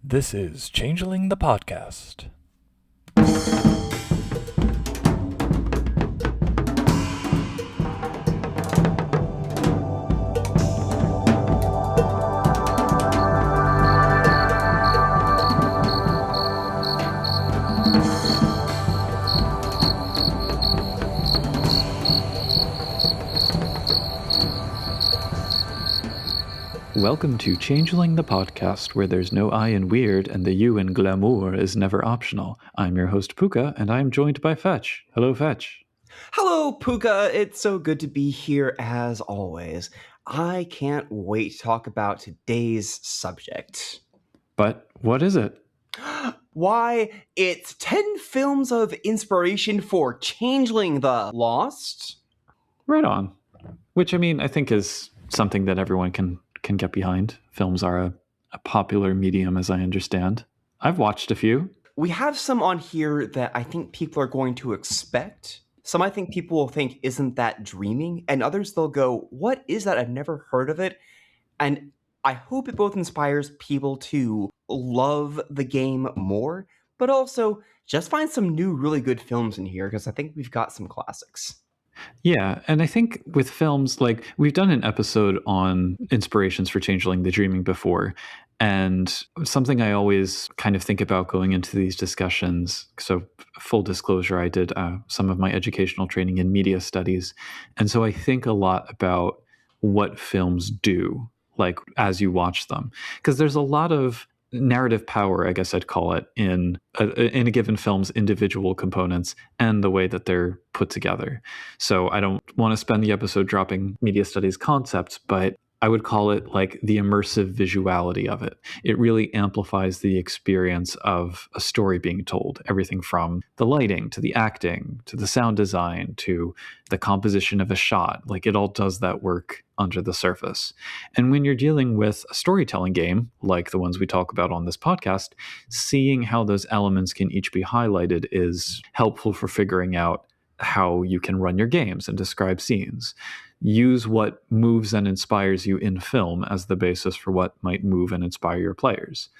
This is Changeling the podcast. Welcome to Changeling the podcast, where there's no I in weird and the U in glamour is never optional. I'm your host Puka, and I am joined by Fetch. Hello, Fetch. Hello, Puka. It's so good to be here as always. I can't wait to talk about today's subject. But what is it? Why, it's 10 films of inspiration for Changeling the Lost. Right on. Which, I think is something that everyone can get behind. Films are a popular medium, as I understand. I've watched a few. We have some on here that I think people are going to expect. Some I think people will think, isn't that dreaming? And others they'll go, what is that? I've never heard of it. And I hope it both inspires people to love the game more, but also just find some new really good films in here, because I think we've got some classics. Yeah, and I think with films, like we've done an episode on inspirations for Changeling the Dreaming before, and something I always kind of think about going into these discussions. So, full disclosure, I did some of my educational training in media studies, and so I think a lot about what films do, like as you watch them, because there's a lot of narrative power, I guess I'd call it, in a given film's individual components and the way that they're put together. So I don't want to spend the episode dropping media studies concepts, but I would call it like the immersive visuality of it. It really amplifies the experience of a story being told. Everything from the lighting to the acting to the sound design to the composition of a shot. Like it all does that work under the surface. And when you're dealing with a storytelling game, like the ones we talk about on this podcast, seeing how those elements can each be highlighted is helpful for figuring out how you can run your games and describe scenes. Use what moves and inspires you in film as the basis for what might move and inspire your players.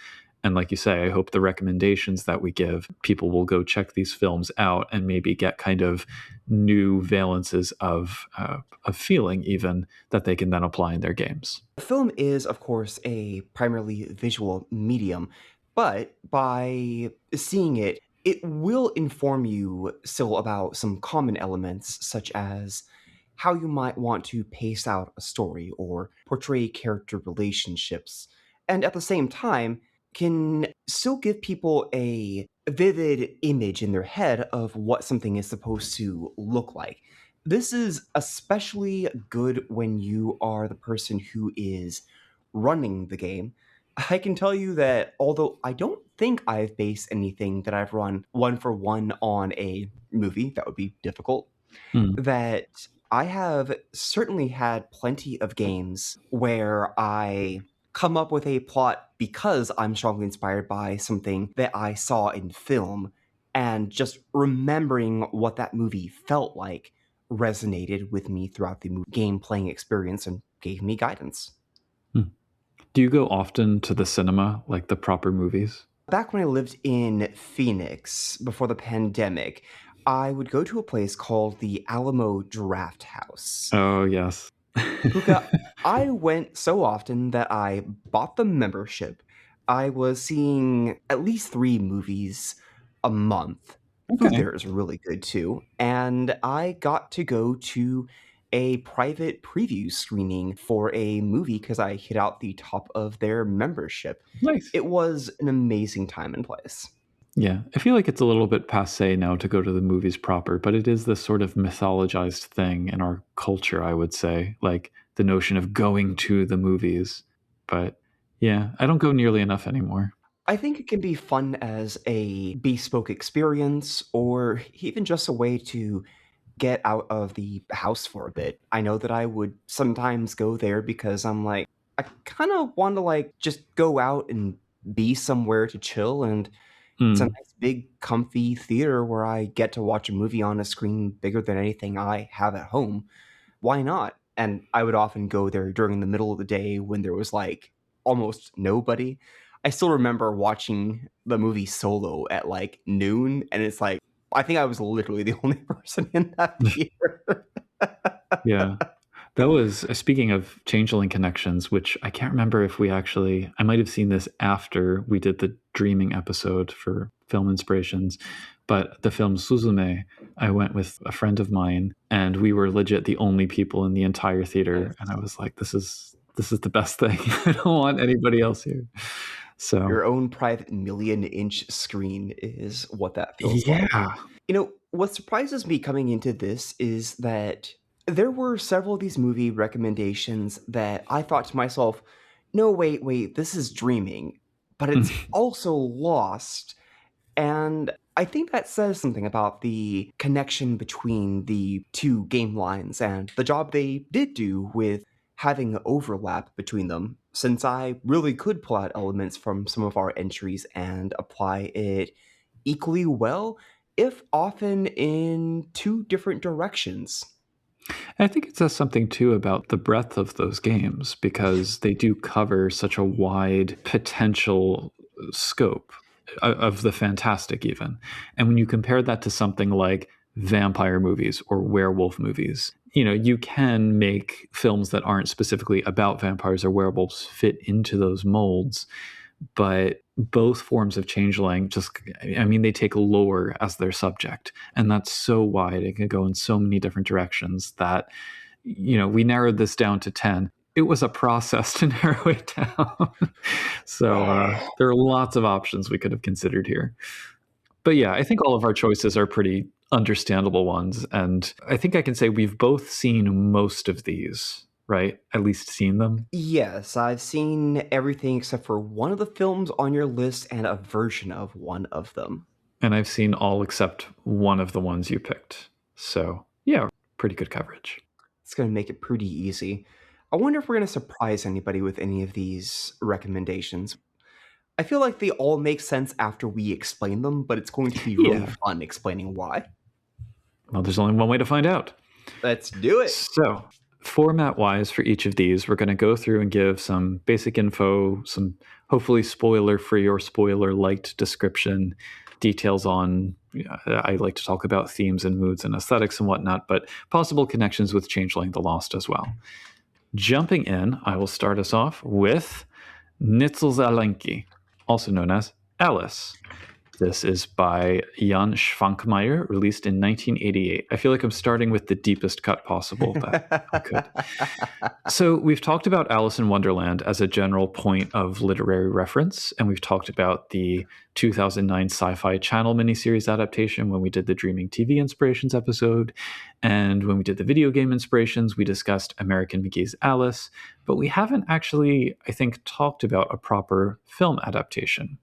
And like you say, I hope the recommendations that we give, people will go check these films out and maybe get kind of new valences of feeling even that they can then apply in their games. Film is, of course, a primarily visual medium, but by seeing it, it will inform you still about some common elements, such as how you might want to pace out a story or portray character relationships, and at the same time can still give people a vivid image in their head of what something is supposed to look like. This is especially good when you are the person who is running the game. I can tell you that although I don't think I've based anything that I've run one for one on a movie, that would be difficult, that I have certainly had plenty of games where I come up with a plot because I'm strongly inspired by something that I saw in film, and just remembering what that movie felt like resonated with me throughout the game playing experience and gave me guidance. Do you go often to the cinema, like the proper movies? Back when I lived in Phoenix before the pandemic, I would go to a place called the Alamo Draft House. Oh, yes. Puka, I went so often that I bought the membership. I was seeing at least 3 movies a month. Food Okay. there is really good too. And I got to go to a private preview screening for a movie because I hit out the top of their membership. Nice. It was an amazing time and place. Yeah, I feel like it's a little bit passé now to go to the movies proper, but it is this sort of mythologized thing in our culture, I would say, like the notion of going to the movies. But yeah, I don't go nearly enough anymore. I think it can be fun as a bespoke experience or even just a way to get out of the house for a bit. I know that I would sometimes go there because I'm like, I kind of want to like just go out and be somewhere to chill, and it's a nice big comfy theater where I get to watch a movie on a screen bigger than anything I have at home. Why not? And I would often go there during the middle of the day when there was like almost nobody. I still remember watching the movie Solo at like noon, and it's like I think I was literally the only person in that theater. Yeah. That was, speaking of Changeling connections, which I can't remember if I might have seen this after we did the dreaming episode for film inspirations, but the film Suzume, I went with a friend of mine and we were legit the only people in the entire theater. And I was like, this is the best thing. I don't want anybody else here. So Your own private million-inch screen is what that feels like. What surprises me coming into this is that there were several of these movie recommendations that I thought to myself, no, wait, this is dreaming, but it's also Lost. And I think that says something about the connection between the two game lines and the job they did do with having overlap between them, since I really could pull out elements from some of our entries and apply it equally well, if often in two different directions. I think it says something too about the breadth of those games because they do cover such a wide potential scope of the fantastic, even. And when you compare that to something like vampire movies or werewolf movies, you can make films that aren't specifically about vampires or werewolves fit into those molds. But both forms of Changeling they take lore as their subject. And that's so wide. It can go in so many different directions that, we narrowed this down to 10. It was a process to narrow it down. So there are lots of options we could have considered here. But yeah, I think all of our choices are pretty understandable ones. And I think I can say we've both seen most of these. Right? At least seen them? Yes, I've seen everything except for one of the films on your list and a version of one of them. And I've seen all except one of the ones you picked. So, yeah, pretty good coverage. It's going to make it pretty easy. I wonder if we're going to surprise anybody with any of these recommendations. I feel like they all make sense after we explain them, but it's going to be really fun explaining why. Well, there's only one way to find out. Let's do it. So, format-wise for each of these, we're going to go through and give some basic info, some hopefully spoiler-free or spoiler-light description, details on, I like to talk about themes and moods and aesthetics and whatnot, but possible connections with Changeling the Lost as well. Jumping in, I will start us off with Nitzelzalenki, also known as Alice. This is by Jan Schwankmeyer, released in 1988. I feel like I'm starting with the deepest cut possible that I could. So we've talked about Alice in Wonderland as a general point of literary reference, and we've talked about the 2009 Sci-Fi Channel miniseries adaptation when we did the Dreaming TV Inspirations episode, and when we did the video game inspirations, we discussed American McGee's Alice, but we haven't actually, I think, talked about a proper film adaptation.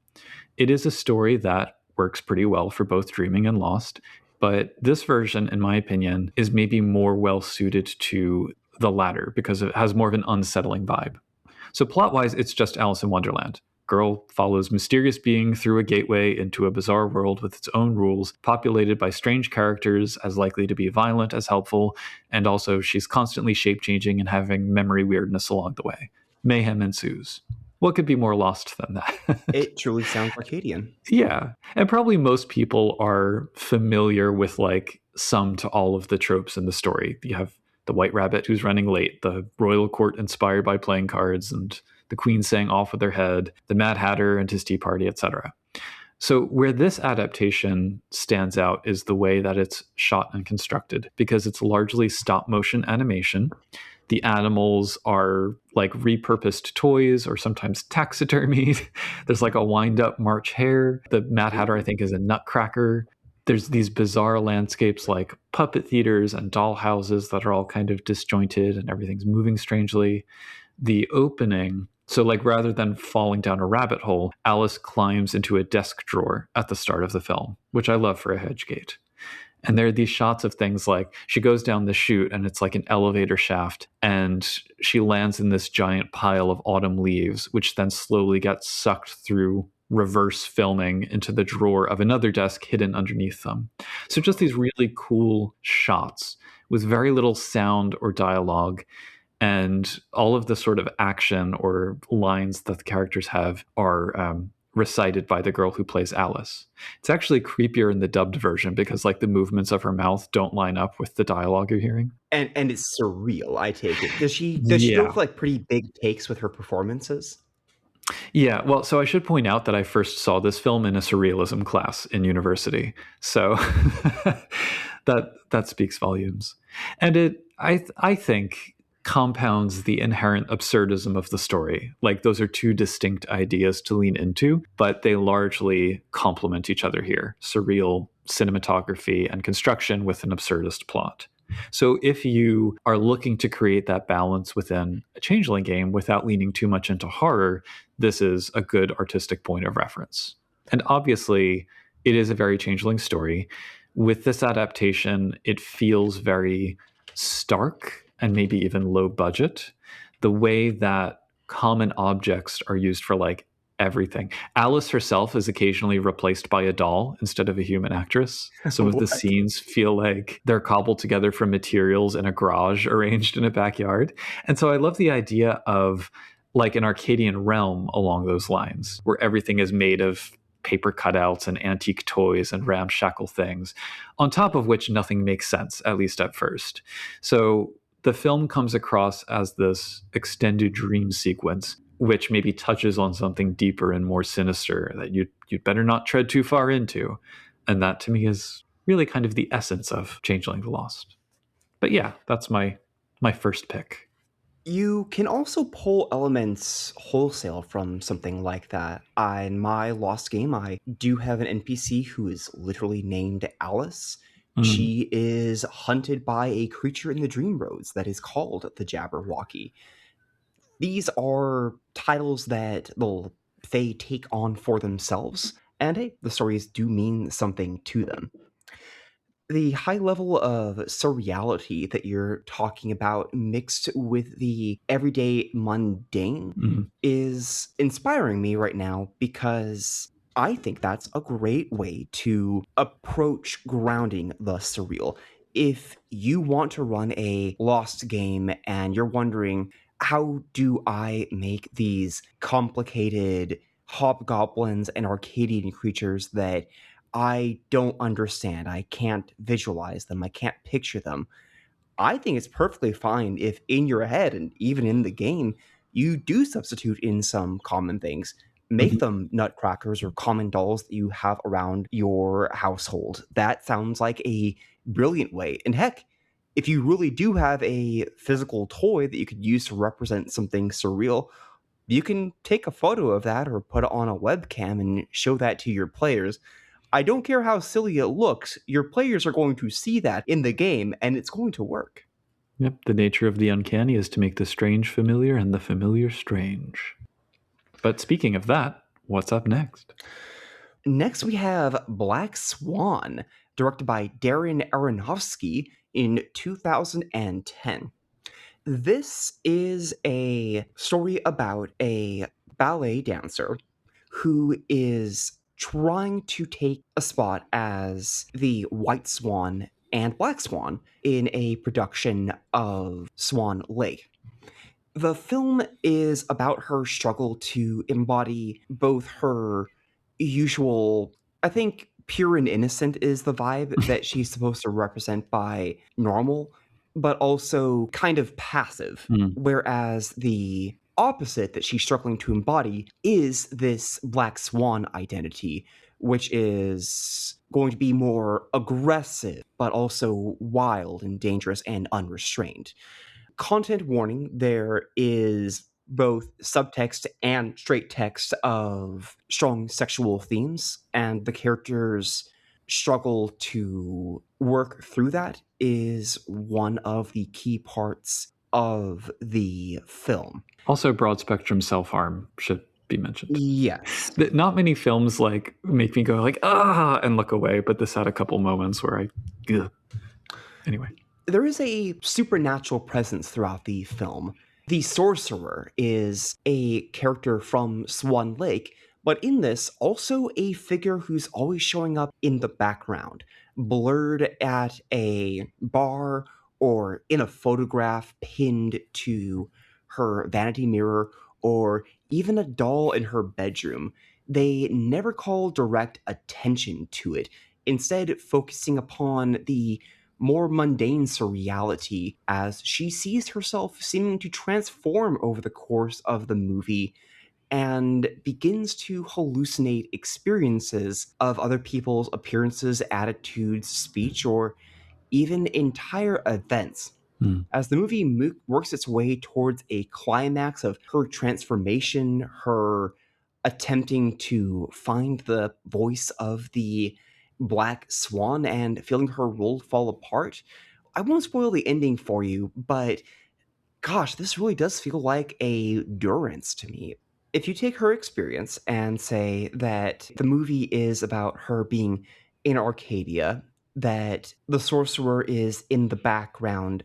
It is a story that works pretty well for both Dreaming and Lost, but this version, in my opinion, is maybe more well suited to the latter because it has more of an unsettling vibe. So plot-wise, it's just Alice in Wonderland. Girl follows mysterious being through a gateway into a bizarre world with its own rules, populated by strange characters as likely to be violent as helpful, and also she's constantly shape-changing and having memory weirdness along the way. Mayhem ensues. What could be more Lost than that? It truly sounds Arcadian. Yeah. And probably most people are familiar with like some to all of the tropes in the story. You have the White Rabbit who's running late, the royal court inspired by playing cards, and the queen saying off with her head, the Mad Hatter and his tea party, etc. So where this adaptation stands out is the way that it's shot and constructed, because it's largely stop motion animation. The animals are like repurposed toys or sometimes taxidermied. There's like a wind-up March Hare. The Mad Hatter, I think, is a nutcracker. There's these bizarre landscapes like puppet theaters and doll houses that are all kind of disjointed and everything's moving strangely. The opening, so like rather than falling down a rabbit hole, Alice climbs into a desk drawer at the start of the film, which I love for a hedge gate. And there are these shots of things like she goes down the chute and it's like an elevator shaft and she lands in this giant pile of autumn leaves, which then slowly gets sucked through reverse filming into the drawer of another desk hidden underneath them. So just these really cool shots with very little sound or dialogue. and all of the sort of action or lines that the characters have are recited by the girl who plays Alice. It's actually creepier in the dubbed version because like the movements of her mouth don't line up with the dialogue you're hearing. And it's surreal, I take it. Does she go Yeah. for like pretty big takes with her performances? Yeah, well, so I should point out that I first saw this film in a surrealism class in university. So that speaks volumes. And I think compounds the inherent absurdism of the story. Like those are two distinct ideas to lean into, but they largely complement each other here. Surreal cinematography and construction with an absurdist plot. So if you are looking to create that balance within a Changeling game without leaning too much into horror, this is a good artistic point of reference. And obviously, it is a very Changeling story. With this adaptation, it feels very stark and maybe even low budget. The way that common objects are used for like everything. Alice herself is occasionally replaced by a doll instead of a human actress. Some of the What? scenes feel like they're cobbled together from materials in a garage arranged in a backyard. And so I love the idea of like an Arcadian realm along those lines, where everything is made of paper cutouts and antique toys and ramshackle things, on top of which nothing makes sense, at least at first. So the film comes across as this extended dream sequence, which maybe touches on something deeper and more sinister that you'd better not tread too far into. And that to me is really kind of the essence of Changeling the Lost. But yeah, that's my first pick. You can also pull elements wholesale from something like that. In my Lost game, I do have an NPC who is literally named Alice. She is hunted by a creature in the Dream Roads that is called the Jabberwocky. These are titles that they take on for themselves, and hey, the stories do mean something to them. The high level of surreality that you're talking about mixed with the everyday mundane Mhm. is inspiring me right now because I think that's a great way to approach grounding the surreal. If you want to run a Lost game and you're wondering, how do I make these complicated hobgoblins and Arcadian creatures that I don't understand. I can't visualize them. I can't picture them. I think it's perfectly fine if in your head and even in the game, you do substitute in some common things. Make Mhm. them nutcrackers or common dolls that you have around your household. That sounds like a brilliant way. And heck, if you really do have a physical toy that you could use to represent something surreal, you can take a photo of that or put it on a webcam and show that to your players. I don't care how silly it looks, your players are going to see that in the game, and it's going to work. Yep, the nature of the uncanny is to make the strange familiar and the familiar strange. But speaking of that, what's up next? Next, we have Black Swan, directed by Darren Aronofsky in 2010. This is a story about a ballet dancer who is trying to take a spot as the White Swan and Black Swan in a production of Swan Lake. The film is about her struggle to embody both her usual, I think pure and innocent is the vibe that she's supposed to represent by normal, but also kind of passive. Mm. Whereas the opposite that she's struggling to embody is this Black Swan identity, which is going to be more aggressive, but also wild and dangerous and unrestrained. Content warning, there is both subtext and straight text of strong sexual themes, and the characters struggle to work through that is one of the key parts of the film. Also, broad spectrum self harm should be mentioned. Yes. Not many films like make me go like and look away, but this had a couple moments where ugh. Anyway. There is a supernatural presence throughout the film. The sorcerer is a character from Swan Lake, but in this, also a figure who's always showing up in the background, blurred at a bar or in a photograph pinned to her vanity mirror, or even a doll in her bedroom. They never call direct attention to it, instead, focusing upon the more mundane surreality as she sees herself seeming to transform over the course of the movie and begins to hallucinate experiences of other people's appearances, attitudes, speech, or even entire events. As the movie works its way towards a climax of her transformation, her attempting to find the voice of the Black Swan and feeling her world fall apart. I won't spoil the ending for you, but gosh, this really does feel like a Durance to me. If you take her experience and say that the movie is about her being in Arcadia, that the sorcerer is in the background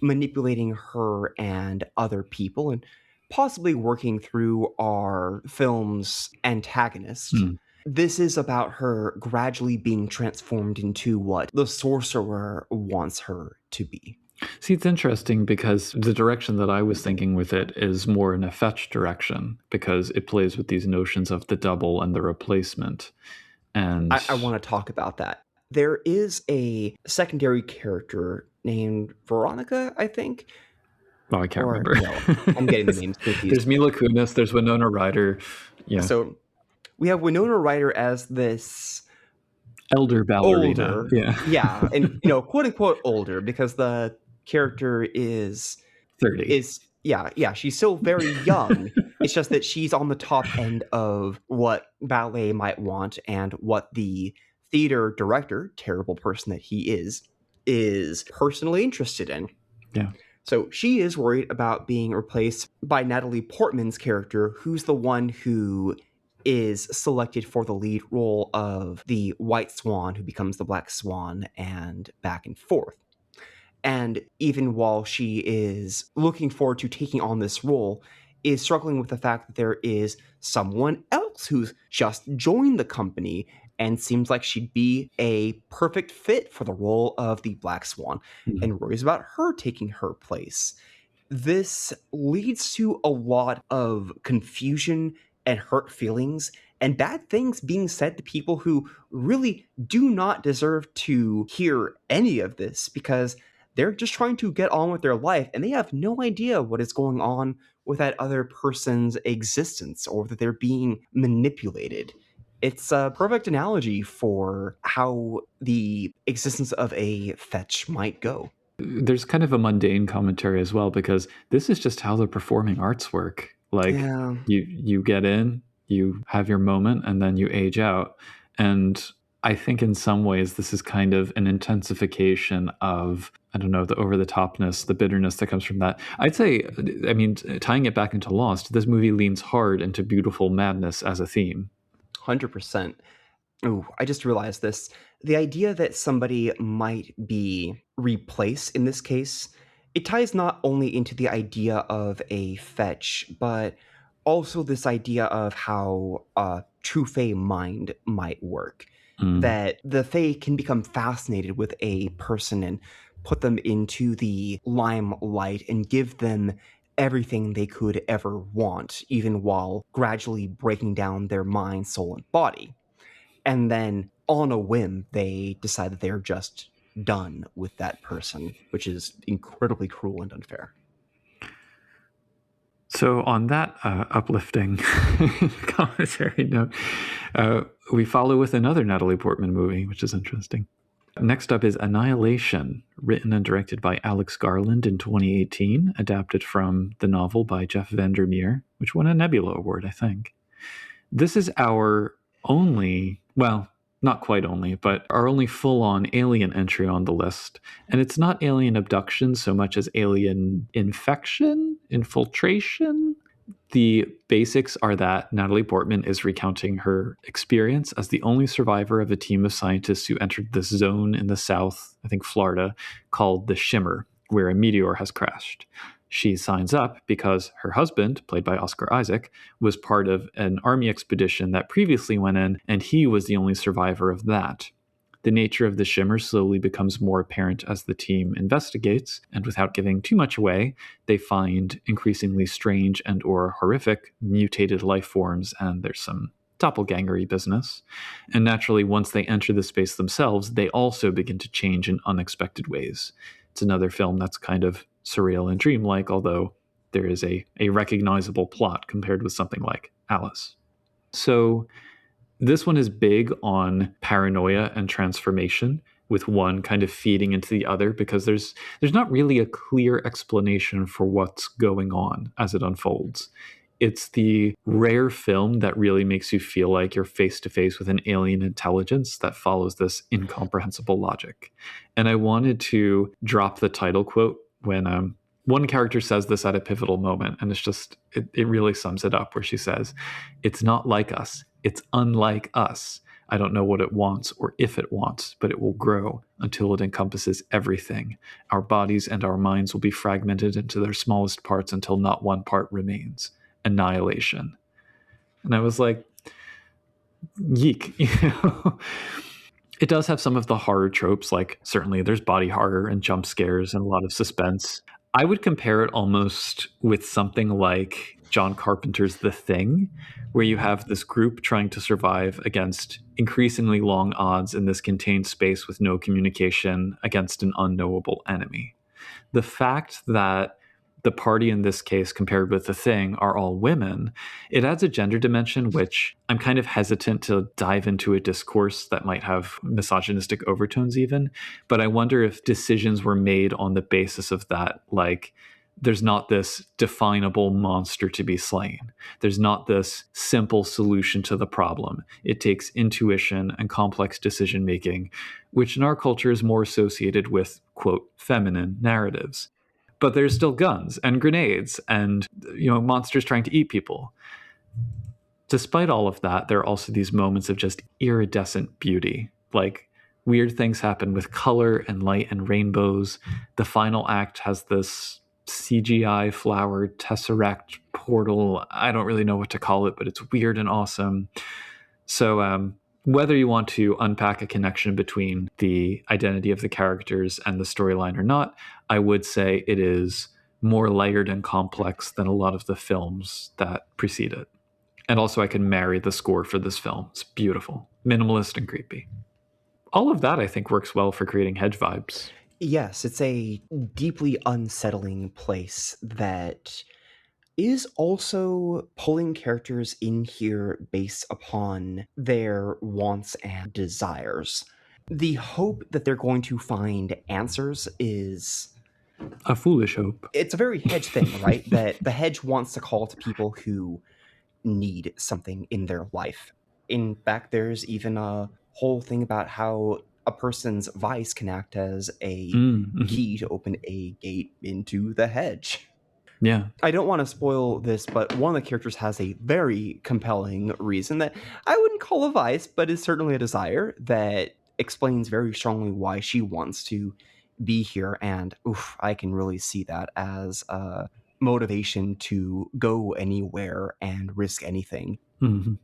manipulating her and other people and possibly working through our film's antagonist. This is about her gradually being transformed into what the sorcerer wants her to be. See, it's interesting because the direction that I was thinking with it is more in a fetch direction because it plays with these notions of the double and the replacement. And I want to talk about that. There is a secondary character named Veronica, I think. I can't remember. No, I'm getting the names confused. There's Mila Kunis, there's Winona Ryder. Yeah. So we have Winona Ryder as this elder ballerina. Older. Yeah. And, quote unquote older because the character is 30. Yeah, she's still very young. It's just that she's on the top end of what ballet might want and what the theater director, terrible person that he is personally interested in. Yeah. So she is worried about being replaced by Natalie Portman's character, who's the one who is selected for the lead role of the White Swan, who becomes the Black Swan, and back and forth. And even while she is looking forward to taking on this role, is struggling with the fact that there is someone else who's just joined the company and seems like she'd be a perfect fit for the role of the Black Swan, and worries about her taking her place. This leads to a lot of confusion and hurt feelings and bad things being said to people who really do not deserve to hear any of this because they're just trying to get on with their life and they have no idea what is going on with that other person's existence or that they're being manipulated. It's a perfect analogy for how the existence of a fetch might go. There's kind of a mundane commentary as well because this is just how the performing arts work. Like you get in, you have your moment, and then you age out. And I think in some ways this is kind of an intensification of, I don't know, the over-the-topness, the bitterness that comes from that. I'd say, I mean, tying it back into Lost, this movie leans hard into beautiful madness as a theme. 100%. Oh, I just realized this. The idea that somebody might be replaced in this case, it ties not only into the idea of a fetch, but also this idea of how a true Fae mind might work. That the Fae can become fascinated with a person and put them into the limelight and give them everything they could ever want, even while gradually breaking down their mind, soul, and body. And then, on a whim, they decide that they're just done with that person, which is incredibly cruel and unfair. So on that uplifting commentary note, we follow with another Natalie Portman movie, which is interesting. Next up is Annihilation, written and directed by Alex Garland in 2018, adapted from the novel by Jeff Vandermeer, which won a Nebula Award, I think. This is our only, well, not quite only, but our only full-on alien entry on the list. And it's not alien abduction so much as alien infiltration. The basics are that Natalie Portman is recounting her experience as the only survivor of a team of scientists who entered this zone in the south, I think Florida, called the Shimmer, where a meteor has crashed. She signs up because her husband, played by Oscar Isaac, was part of an army expedition that previously went in, and he was the only survivor of that. The nature of the shimmer slowly becomes more apparent as the team investigates, and without giving too much away, they find increasingly strange and or horrific mutated life forms, and there's some doppelgangery business. And naturally, once they enter the space themselves, they also begin to change in unexpected ways. It's another film that's kind of surreal and dreamlike, although there is a recognizable plot compared with something like Alice. So this one is big on paranoia and transformation, with one kind of feeding into the other, because there's not really a clear explanation for what's going on as it unfolds. It's the rare film that really makes you feel like you're face to face with an alien intelligence that follows this incomprehensible logic. And I wanted to drop the title quote when one character says this at a pivotal moment, and it's just, it really sums it up, where she says, "It's not like us. It's unlike us. I don't know what it wants or if it wants, but it will grow until it encompasses everything. Our bodies and our minds will be fragmented into their smallest parts until not one part remains. Annihilation." And I was like, yeek. It does have some of the horror tropes, like certainly there's body horror and jump scares and a lot of suspense. I would compare it almost with something like John Carpenter's The Thing, where you have this group trying to survive against increasingly long odds in this contained space with no communication against an unknowable enemy. The fact that the party in this case, compared with The Thing, are all women, it adds a gender dimension, which I'm kind of hesitant to dive into a discourse that might have misogynistic overtones even. But I wonder if decisions were made on the basis of that, like, there's not this definable monster to be slain. There's not this simple solution to the problem. It takes intuition and complex decision making, which in our culture is more associated with, quote, feminine narratives. But there's still guns and grenades and, monsters trying to eat people. Despite all of that, there are also these moments of just iridescent beauty. Like, weird things happen with color and light and rainbows. The final act has this CGI flower tesseract portal. I don't really know what to call it, but it's weird and awesome. So whether you want to unpack a connection between the identity of the characters and the storyline or not, I would say it is more layered and complex than a lot of the films that precede it. And also I can marry the score for this film. It's beautiful, minimalist and creepy. All of that, I think, works well for creating hedge vibes. Yes, it's a deeply unsettling place that is also pulling characters in here based upon their wants and desires. The hope that they're going to find answers is a foolish hope. It's a very hedge thing, right? That the hedge wants to call to people who need something in their life. In fact, there's even a whole thing about how a person's vice can act as a key to open a gate into the hedge. Yeah. I don't want to spoil this, but one of the characters has a very compelling reason that I wouldn't call a vice, but is certainly a desire that explains very strongly why she wants to be here. And I can really see that as a motivation to go anywhere and risk anything. Mm-hmm.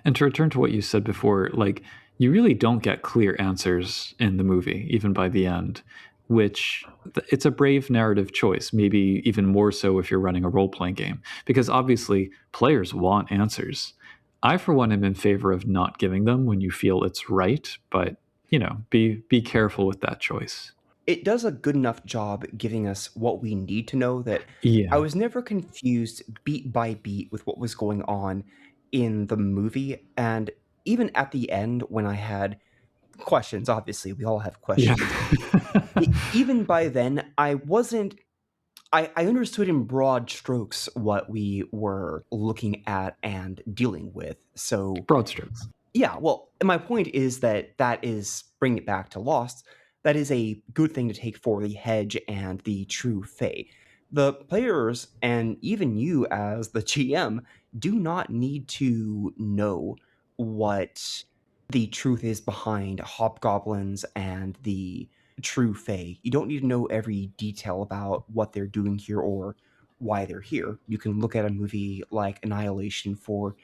And to return to what you said before, like, you really don't get clear answers in the movie, even by the end, which it's a brave narrative choice, maybe even more so if you're running a role-playing game, because obviously players want answers. I, for one, am in favor of not giving them when you feel it's right, but, be careful with that choice. It does a good enough job giving us what we need to know that I was never confused beat by beat with what was going on in the movie. And even at the end, when I had questions, obviously we all have questions. Even by then, I understood in broad strokes what we were looking at and dealing with. So broad strokes. Yeah, well, my point is that is, bringing it back to Lost, that is a good thing to take for the hedge and the true Fae. The players, and even you as the GM, do not need to know what the truth is behind hobgoblins and the true Fae. You don't need to know every detail about what they're doing here or why they're here. You can look at a movie like Annihilation for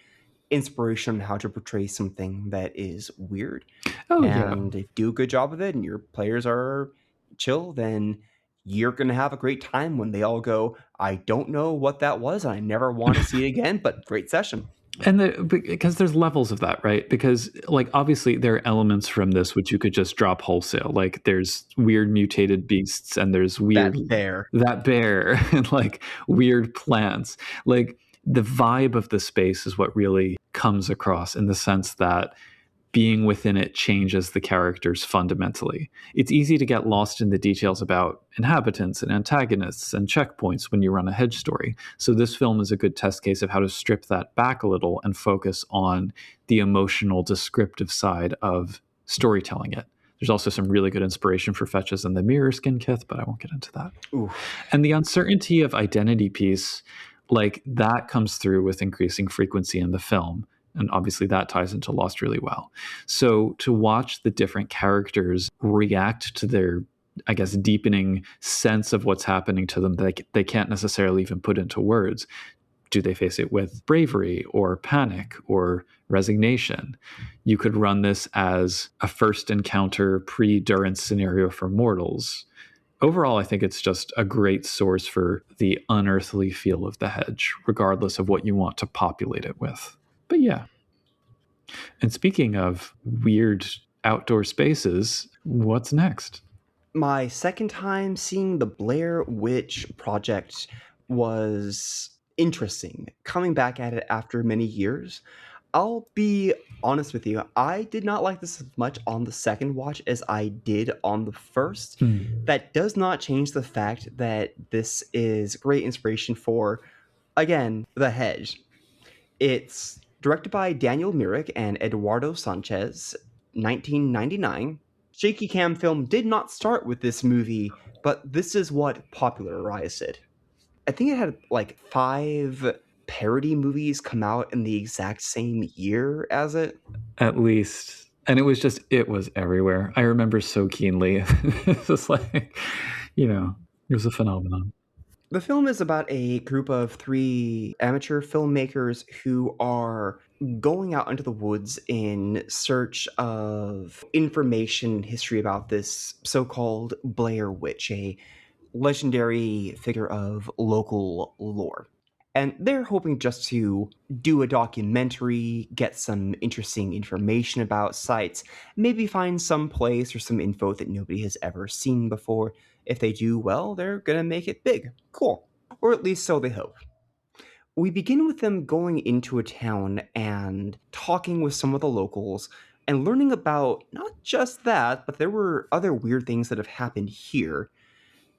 inspiration on how to portray something that is weird. Oh, yeah. And if you do a good job of it and your players are chill, then you're going to have a great time when they all go, I don't know what that was, and I never want to see it again, but great session. And because there's levels of that, right? Because like obviously there are elements from this which you could just drop wholesale. Like there's weird mutated beasts and there's weird that bear and like weird plants. Like the vibe of the space is what really comes across in the sense that being within it changes the characters fundamentally. It's easy to get lost in the details about inhabitants and antagonists and checkpoints when you run a hedge story. So this film is a good test case of how to strip that back a little and focus on the emotional, descriptive side of storytelling it. There's also some really good inspiration for fetches in the mirror skin kith, but I won't get into that. Ooh. And the uncertainty of identity piece, like that comes through with increasing frequency in the film. And obviously that ties into Lost really well. So to watch the different characters react to their, I guess, deepening sense of what's happening to them that they can't necessarily even put into words. Do they face it with bravery or panic or resignation? You could run this as a first encounter pre-durance scenario for mortals. Overall, I think it's just a great source for the unearthly feel of the hedge, regardless of what you want to populate it with. But yeah. And speaking of weird outdoor spaces, what's next? My second time seeing the Blair Witch Project was interesting. Coming back at it after many years, I'll be honest with you, I did not like this as much on the second watch as I did on the first. That does not change the fact that this is great inspiration for, again, The Hedge. It's directed by Daniel Myrick and Eduardo Sanchez, 1999. Shaky Cam Film did not start with this movie, but this is what popularized it. I think it had like 5 parody movies come out in the exact same year as it. At least. And it was everywhere. I remember so keenly. It's just like, it was a phenomenon. The film is about a group of 3 amateur filmmakers who are going out into the woods in search of information, history about this so-called Blair Witch, a legendary figure of local lore. And they're hoping just to do a documentary, get some interesting information about sites, maybe find some place or some info that nobody has ever seen before. If they do well, they're gonna make it big. Cool. Or at least so they hope. We begin with them going into a town and talking with some of the locals and learning about not just that, but there were other weird things that have happened here.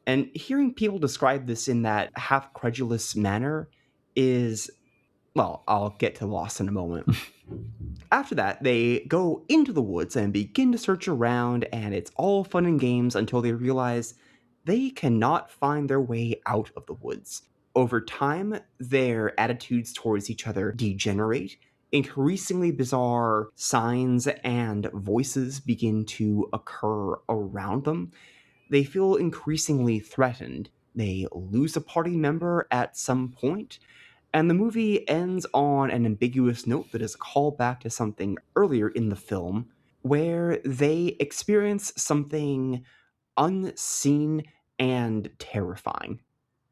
And hearing people describe this in that half credulous manner is, well, I'll get to Lost in a moment. After that, they go into the woods and begin to search around, and it's all fun and games until they realize they cannot find their way out of the woods. Over time, their attitudes towards each other degenerate. Increasingly bizarre signs and voices begin to occur around them. They feel increasingly threatened. They lose a party member at some point, and the movie ends on an ambiguous note that is a callback to something earlier in the film, where they experience something unseen and terrifying.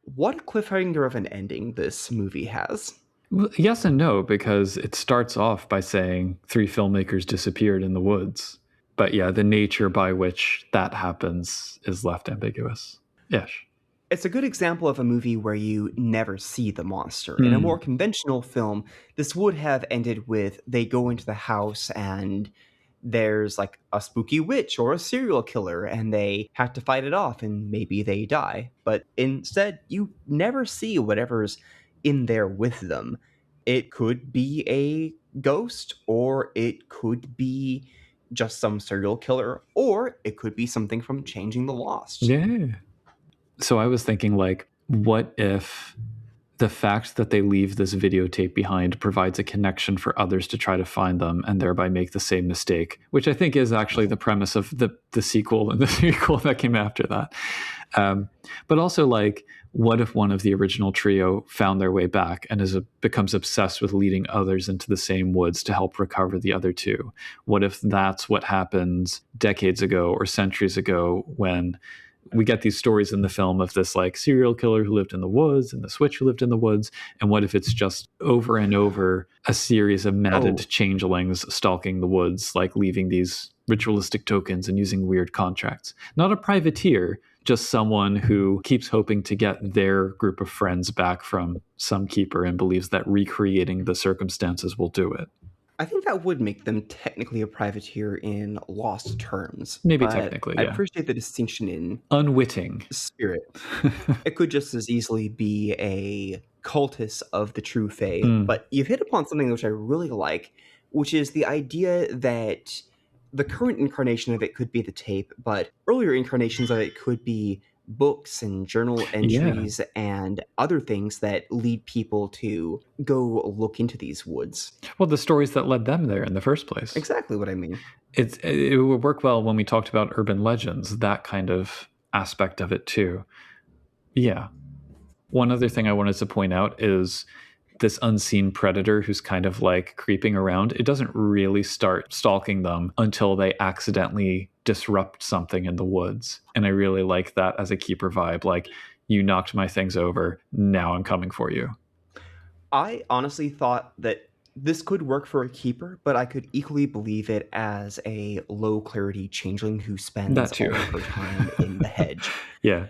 What a cliffhanger of an ending this movie has. Well, yes and no, because it starts off by saying 3 filmmakers disappeared in the woods. But yeah, the nature by which that happens is left ambiguous. Ish. It's a good example of a movie where you never see the monster. In a more conventional film, this would have ended with they go into the house and there's like a spooky witch or a serial killer and they have to fight it off and maybe they die. But instead, you never see whatever's in there with them. It could be a ghost, or it could be just some serial killer, or it could be something from Changing the Lost. Yeah. So I was thinking, like, what if the fact that they leave this videotape behind provides a connection for others to try to find them and thereby make the same mistake, which I think is actually the premise of the sequel and the sequel that came after that. But also, like, what if one of the original trio found their way back and becomes obsessed with leading others into the same woods to help recover the other two? What if that's what happens decades ago or centuries ago when we get these stories in the film of this like serial killer who lived in the woods and the switch who lived in the woods? And what if it's just over and over a series of matted changelings stalking the woods, like leaving these ritualistic tokens and using weird contracts? Not a privateer, just someone who keeps hoping to get their group of friends back from some keeper and believes that recreating the circumstances will do it. I think that would make them technically a privateer in lost terms. Maybe technically, yeah. I appreciate the distinction in unwitting spirit. It could just as easily be a cultist of the true fae. But you've hit upon something which I really like, which is the idea that the current incarnation of it could be the tape, but earlier incarnations of it could be books and journal entries and other things that lead people to go look into these woods. Well, the stories that led them there in the first place. Exactly what I mean. It would work well when we talked about urban legends, that kind of aspect of it too. Yeah. One other thing I wanted to point out is this unseen predator who's kind of like creeping around. It doesn't really start stalking them until they accidentally disrupt something in the woods. And I really like that as a keeper vibe. Like, you knocked my things over, now I'm coming for you. I honestly thought that this could work for a keeper, but I could equally believe it as a low clarity changeling who spends all of her time in the hedge. Yeah.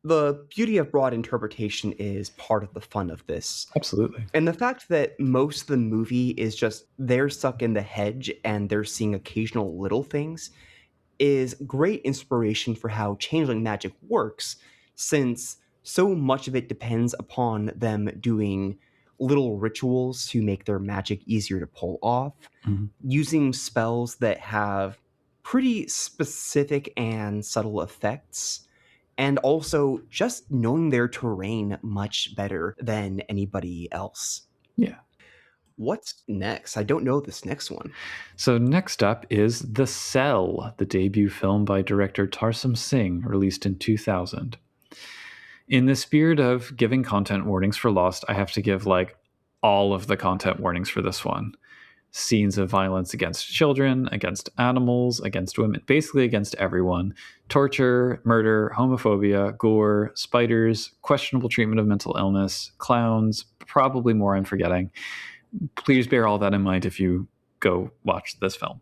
The beauty of broad interpretation is part of the fun of this. Absolutely. And the fact that most of the movie is just they're stuck in the hedge and they're seeing occasional little things is great inspiration for how changeling magic works, since so much of it depends upon them doing little rituals to make their magic easier to pull off, using spells that have pretty specific and subtle effects, and also just knowing their terrain much better than anybody else. Yeah. What's next? I don't know this next one. So next up is The Cell, the debut film by director Tarsem Singh, released in 2000. In the spirit of giving content warnings for Lost, I have to give like all of the content warnings for this one. Scenes of violence against children, against animals, against women, basically against everyone. Torture, murder, homophobia, gore, spiders, questionable treatment of mental illness, clowns, probably more I'm forgetting. Please bear all that in mind if you go watch this film.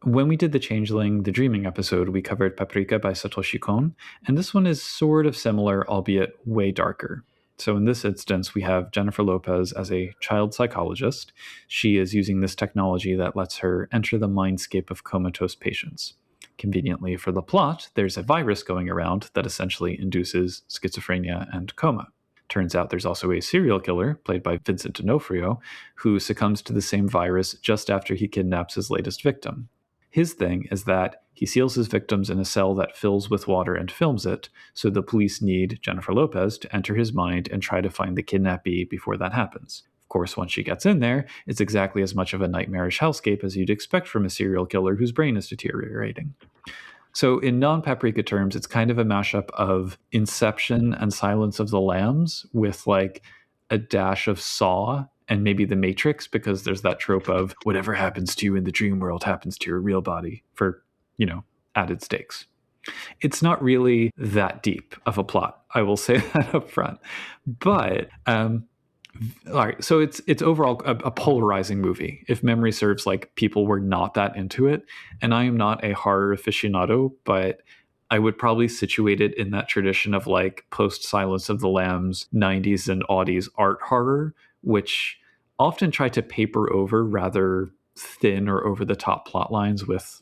When we did the Changeling, the Dreaming episode, we covered Paprika by Satoshi Kon, and this one is sort of similar, albeit way darker. So in this instance, we have Jennifer Lopez as a child psychologist. She is using this technology that lets her enter the mindscape of comatose patients. Conveniently for the plot, there's a virus going around that essentially induces schizophrenia and coma. Turns out there's also a serial killer, played by Vincent D'Onofrio, who succumbs to the same virus just after he kidnaps his latest victim. His thing is that he seals his victims in a cell that fills with water and films it, so the police need Jennifer Lopez to enter his mind and try to find the kidnappee before that happens. Of course, once she gets in there, it's exactly as much of a nightmarish hellscape as you'd expect from a serial killer whose brain is deteriorating. So in non-Paprika terms, it's kind of a mashup of Inception and Silence of the Lambs with like a dash of Saw and maybe The Matrix, because there's that trope of whatever happens to you in the dream world happens to your real body for, added stakes. It's not really that deep of a plot, I will say that up front. But, all right, so it's overall a polarizing movie. If memory serves, like, people were not that into it. And I am not a horror aficionado, but I would probably situate it in that tradition of like post Silence of the Lambs, 90s and aughties art horror, which often try to paper over rather thin or over the top plot lines with,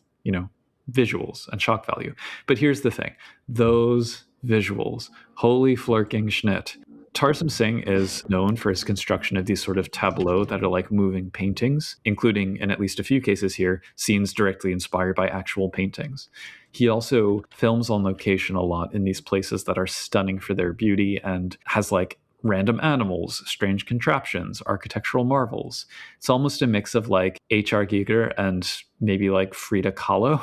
visuals and shock value. But here's the thing. Those visuals, holy flirking schnitt. Tarsem Singh is known for his construction of these sort of tableaux that are like moving paintings, including, in at least a few cases here, scenes directly inspired by actual paintings. He also films on location a lot in these places that are stunning for their beauty and has like random animals, strange contraptions, architectural marvels. It's almost a mix of like H.R. Giger and maybe like Frida Kahlo.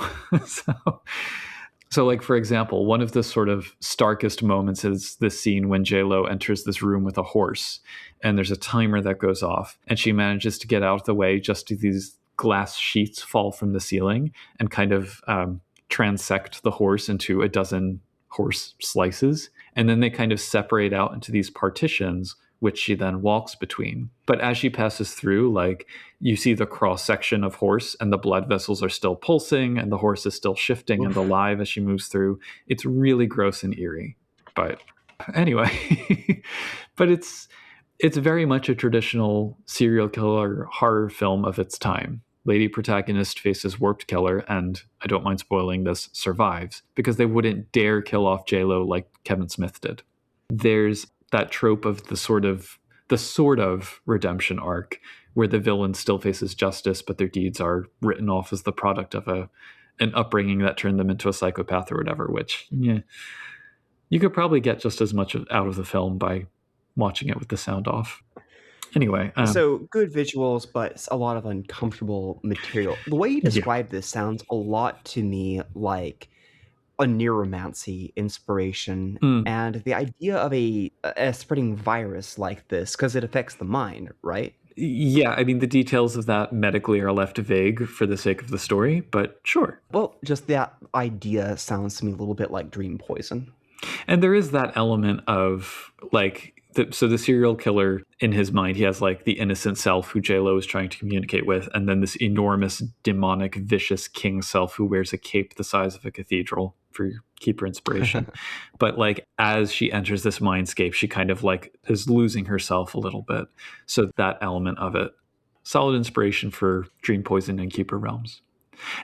So, like, for example, one of the sort of starkest moments is this scene when J-Lo enters this room with a horse, and there's a timer that goes off, and she manages to get out of the way just as these glass sheets fall from the ceiling and kind of transect the horse into a dozen horse slices. And then they kind of separate out into these partitions, which she then walks between. But as she passes through, like, you see the cross section of horse, and the blood vessels are still pulsing, and the horse is still shifting and alive as she moves through. It's really gross and eerie. But anyway, but it's very much a traditional serial killer horror film of its time. Lady protagonist faces warped killer, and I don't mind spoiling this, survives, because they wouldn't dare kill off J-Lo like Kevin Smith did. There's that trope of the sort of redemption arc where the villain still faces justice, but their deeds are written off as the product of an upbringing that turned them into a psychopath or whatever, which, yeah, you could probably get just as much out of the film by watching it with the sound off. Anyway. So good visuals, but a lot of uncomfortable material. The way you describe this sounds a lot to me like a neuromancy inspiration, and the idea of a spreading virus like this, because it affects the mind, right? Yeah, I mean, the details of that medically are left vague for the sake of the story, but sure. Well, just that idea sounds to me a little bit like dream poison. And there is that element of, like, so the serial killer, in his mind, he has like the innocent self who J-Lo is trying to communicate with, and then this enormous, demonic, vicious king self who wears a cape the size of a cathedral for keeper inspiration. But like, as she enters this mindscape, she kind of like is losing herself a little bit. So that element of it, solid inspiration for Dream Poison and Keeper Realms.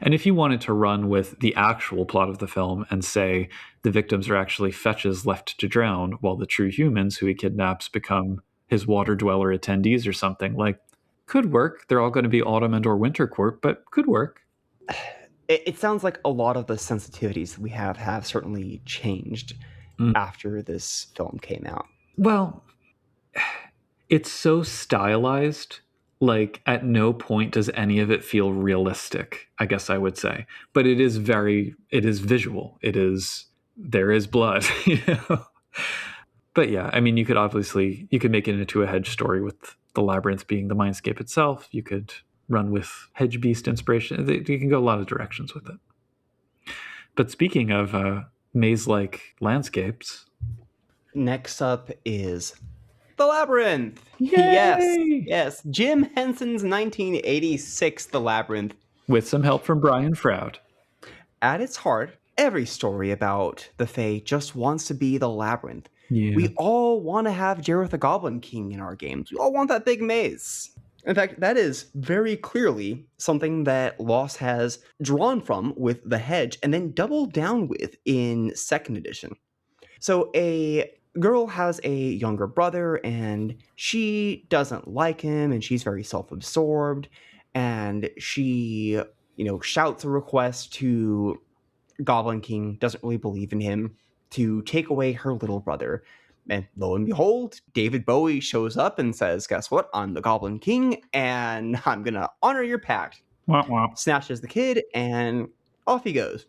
And if you wanted to run with the actual plot of the film and say the victims are actually fetches left to drown, while the true humans who he kidnaps become his water dweller attendees or something, like, could work. They're all going to be Autumn and or Winter Court, but could work. It sounds like a lot of the sensitivities that we have certainly changed after this film came out. Well, it's so stylized. Like, at no point does any of it feel realistic, I guess I would say. But it is visual. There is blood, you know? But yeah, I mean, you could make it into a hedge story with the labyrinth being the mindscape itself. You could run with hedge beast inspiration. You can go a lot of directions with it. But speaking of maze-like landscapes. Next up is The Labyrinth. Yay! Yes. Jim Henson's 1986 The Labyrinth. With some help from Brian Froud. At its heart, every story about the Fae just wants to be the Labyrinth. Yeah. We all want to have Jareth the Goblin King in our games. We all want that big maze. In fact, that is very clearly something that Lost has drawn from with The Hedge and then doubled down with in 2nd edition. So a girl has a younger brother, and she doesn't like him, and she's very self-absorbed, and she, shouts a request to Goblin King, doesn't really believe in him, to take away her little brother. And lo and behold, David Bowie shows up and says, guess what? I'm the Goblin King, and I'm gonna honor your pact. Wah, wah. Snatches the kid, and off he goes.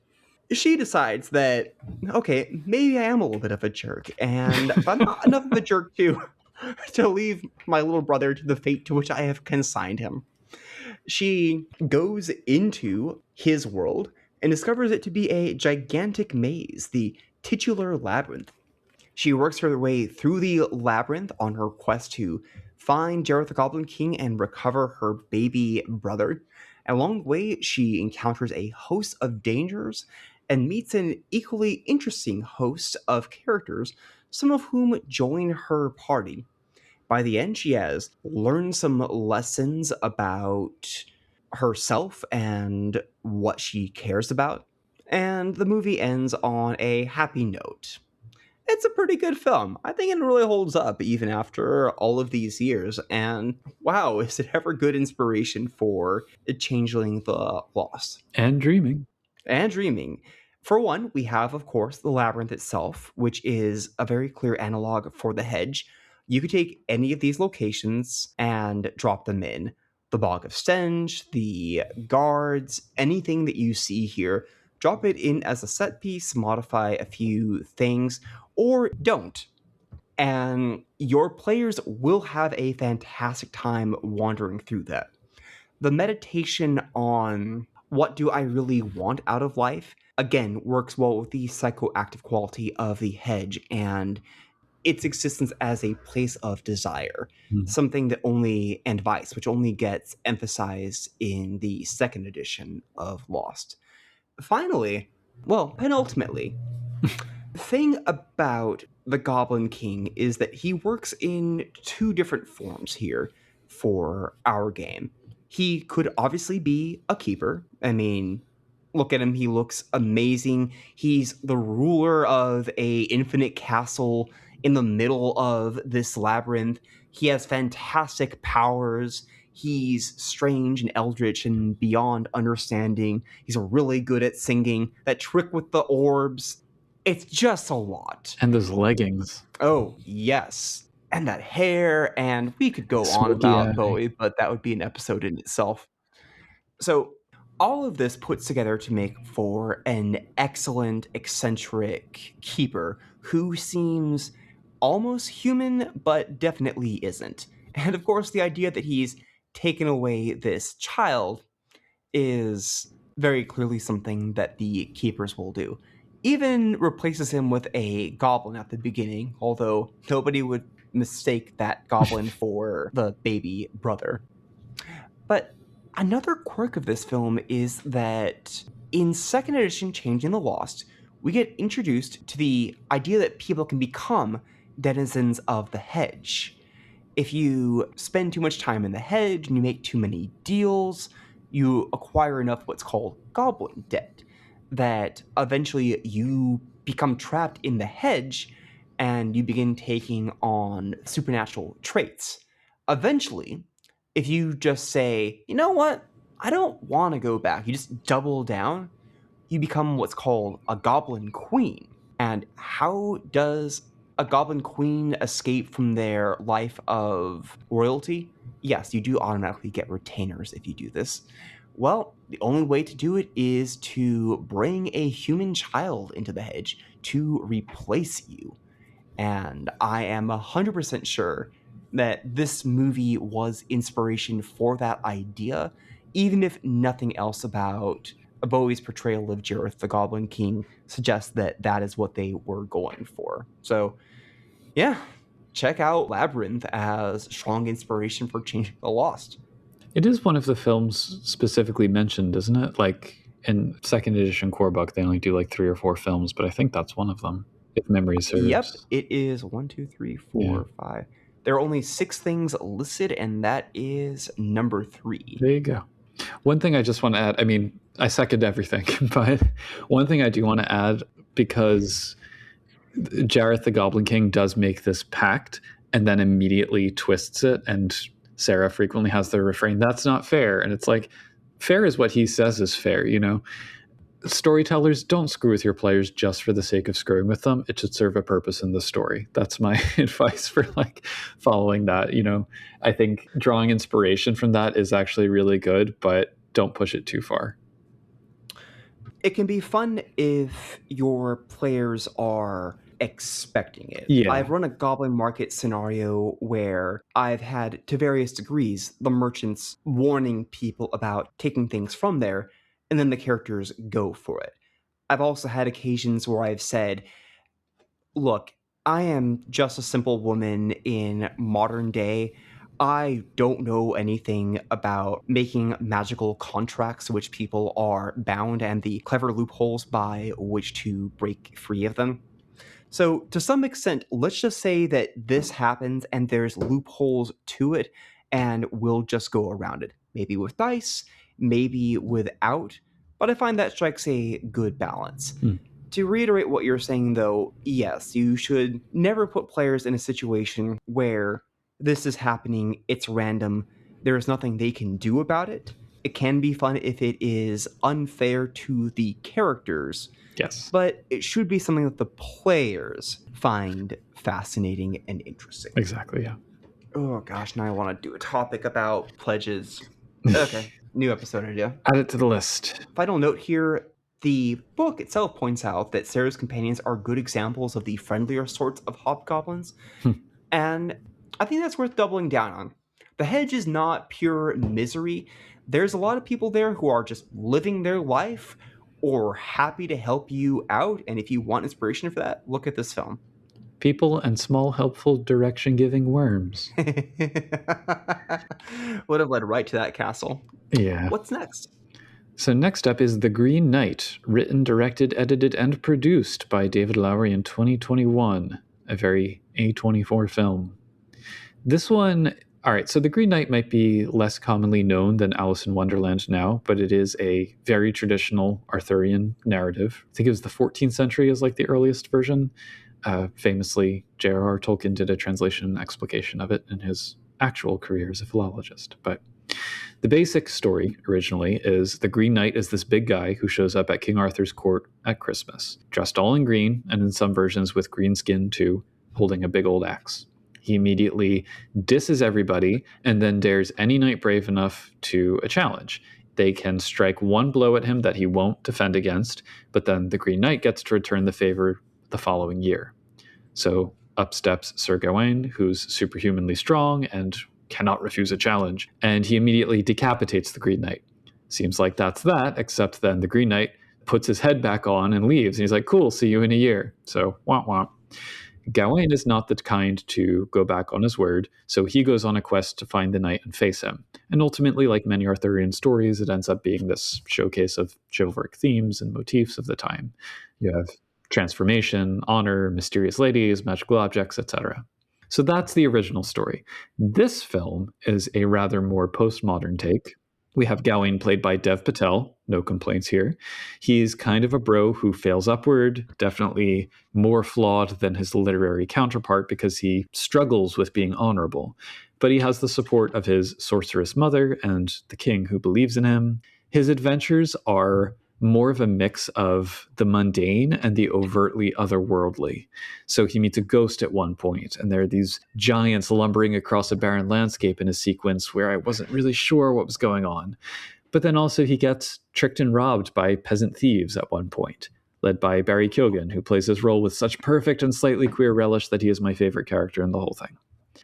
She decides that, okay, maybe I am a little bit of a jerk, and I'm not enough of a jerk to leave my little brother to the fate to which I have consigned him. She goes into his world and discovers it to be a gigantic maze, the titular labyrinth. She works her way through the labyrinth on her quest to find Jareth the Goblin King and recover her baby brother. Along the way, she encounters a host of dangers and meets an equally interesting host of characters, some of whom join her party. By the end, she has learned some lessons about herself and what she cares about, and the movie ends on a happy note. It's a pretty good film. I think it really holds up even after all of these years, and wow, is it ever good inspiration for Changeling the Lost. And Dreaming. For one, we have, of course, the labyrinth itself, which is a very clear analog for the hedge. You could take any of these locations and drop them in. The Bog of Stench, the guards, anything that you see here, drop it in as a set piece, modify a few things, or don't. And your players will have a fantastic time wandering through that. The meditation on what do I really want out of life, again, works well with the psychoactive quality of the hedge and its existence as a place of desire, something that only, and vice, which only gets emphasized in the second edition of Lost. Finally, well, penultimately, the thing about the Goblin King is that he works in two different forms here for our game. He could obviously be a keeper. I mean, look at him, he looks amazing. He's the ruler of a infinite castle in the middle of this labyrinth. He has fantastic powers. He's strange and eldritch and beyond understanding. He's really good at singing. That trick with the orbs, it's just a lot. And those leggings. Oh, yes. And that hair, and we could go on Smoky about eye. Bowie, but that would be an episode in itself. So, all of this puts together to make for an excellent, eccentric keeper who seems almost human, but definitely isn't. And of course, the idea that he's taken away this child is very clearly something that the keepers will do. Even replaces him with a goblin at the beginning, although nobody would mistake that goblin for the baby brother. But another quirk of this film is that in second edition Changing the Lost, we get introduced to the idea that people can become denizens of the hedge. If you spend too much time in the hedge and you make too many deals, you acquire enough what's called goblin debt, that eventually you become trapped in the hedge and you begin taking on supernatural traits. Eventually, if you just say, you know what, I don't want to go back, you just double down, you become what's called a goblin queen. And how does a goblin queen escape from their life of royalty? Yes, you do automatically get retainers if you do this. Well, the only way to do it is to bring a human child into the hedge to replace you. And I am 100% sure that this movie was inspiration for that idea, even if nothing else about Bowie's portrayal of Jareth the Goblin King suggests that that is what they were going for. So, yeah, check out Labyrinth as strong inspiration for Changing the Lost. It is one of the films specifically mentioned, isn't it? Like in second edition core book, they only do like 3 or 4 films, but I think that's one of them, if memory serves. Yep, it is 1, 2, 3, 4, 5. There are only 6 things listed, and that is number 3. There you go. One thing I just want to add, I mean, I second everything, but one thing I do want to add, because Jareth the Goblin King does make this pact and then immediately twists it, and Sarah frequently has the refrain, "That's not fair." And it's like, fair is what he says is fair, you know? Storytellers, don't screw with your players just for the sake of screwing with them. It should serve a purpose in the story. That's my advice for like following that. You know, I think drawing inspiration from that is actually really good, but don't push it too far. It can be fun if your players are expecting it. Yeah. I've run a goblin market scenario where I've had, to various degrees, the merchants warning people about taking things from there, and then the characters go for it. I've also had occasions where I've said, look, I am just a simple woman in modern day. I don't know anything about making magical contracts to which people are bound and the clever loopholes by which to break free of them. So, to some extent, let's just say that this happens and there's loopholes to it, and we'll just go around it. Maybe with dice, maybe without, but I find that strikes a good balance. To reiterate what you're saying, though, yes, you should never put players in a situation where this is happening, it's random, there is nothing they can do about it. It can be fun if it is unfair to the characters, Yes. but it should be something that the players find fascinating and interesting. Exactly, yeah. Oh gosh, now I want to do a topic about pledges. Okay, new episode idea. Add it to the list. Final note here, the book itself points out that Sarah's companions are good examples of the friendlier sorts of hobgoblins, and I think that's worth doubling down on. The hedge is not pure misery. There's a lot of people there who are just living their life or happy to help you out, and if you want inspiration for that, look at this film. People and small, helpful, direction-giving worms. Would have led right to that castle. Yeah. What's next? So next up is The Green Knight, written, directed, edited, and produced by David Lowery in 2021, a very A24 film. This one, all right, so The Green Knight might be less commonly known than Alice in Wonderland now, but it is a very traditional Arthurian narrative. I think it was the 14th century is like the earliest version. Famously, J.R.R. Tolkien did a translation and explication of it in his actual career as a philologist. But the basic story originally is the Green Knight is this big guy who shows up at King Arthur's court at Christmas, dressed all in green, and in some versions with green skin too, holding a big old axe. He immediately disses everybody and then dares any knight brave enough to a challenge. They can strike one blow at him that he won't defend against, but then the Green Knight gets to return the favor the following year. So up steps Sir Gawain, who's superhumanly strong and cannot refuse a challenge, and he immediately decapitates the Green Knight. Seems like that's that, except then the Green Knight puts his head back on and leaves, and he's like, cool, see you in a year. So, womp womp. Gawain is not the kind to go back on his word, so he goes on a quest to find the knight and face him. And ultimately, like many Arthurian stories, it ends up being this showcase of chivalric themes and motifs of the time. You have transformation, honor, mysterious ladies, magical objects, etc. So that's the original story. This film is a rather more postmodern take. We have Gawain played by Dev Patel, no complaints here. He's kind of a bro who fails upward, definitely more flawed than his literary counterpart because he struggles with being honorable. But he has the support of his sorceress mother and the king who believes in him. His adventures are more of a mix of the mundane and the overtly otherworldly. So he meets a ghost at one point, and there are these giants lumbering across a barren landscape in a sequence where I wasn't really sure what was going on. But then also he gets tricked and robbed by peasant thieves at one point, led by Barry Keoghan, who plays his role with such perfect and slightly queer relish that he is my favorite character in the whole thing.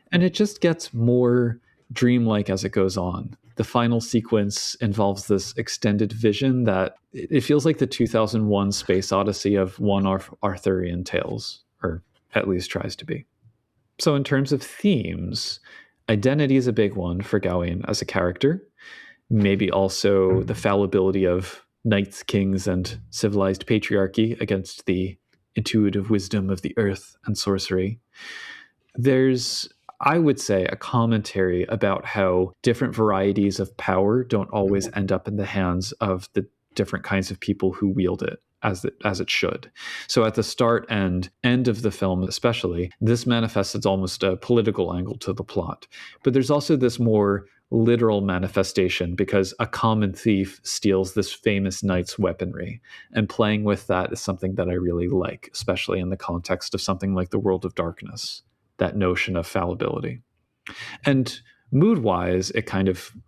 And it just gets more dreamlike as it goes on. The final sequence involves this extended vision that it feels like the 2001 Space Odyssey of Arthurian tales, or at least tries to be. So in terms of themes, identity is a big one for Gawain as a character. Maybe also the fallibility of knights, kings, and civilized patriarchy against the intuitive wisdom of the earth and sorcery. There's, I would say, a commentary about how different varieties of power don't always end up in the hands of the different kinds of people who wield it as it should. So at the start and end of the film especially, this manifests as almost a political angle to the plot. But there's also this more literal manifestation because a common thief steals this famous knight's weaponry. And playing with that is something that I really like, especially in the context of something like The World of Darkness, that notion of fallibility. And mood-wise, it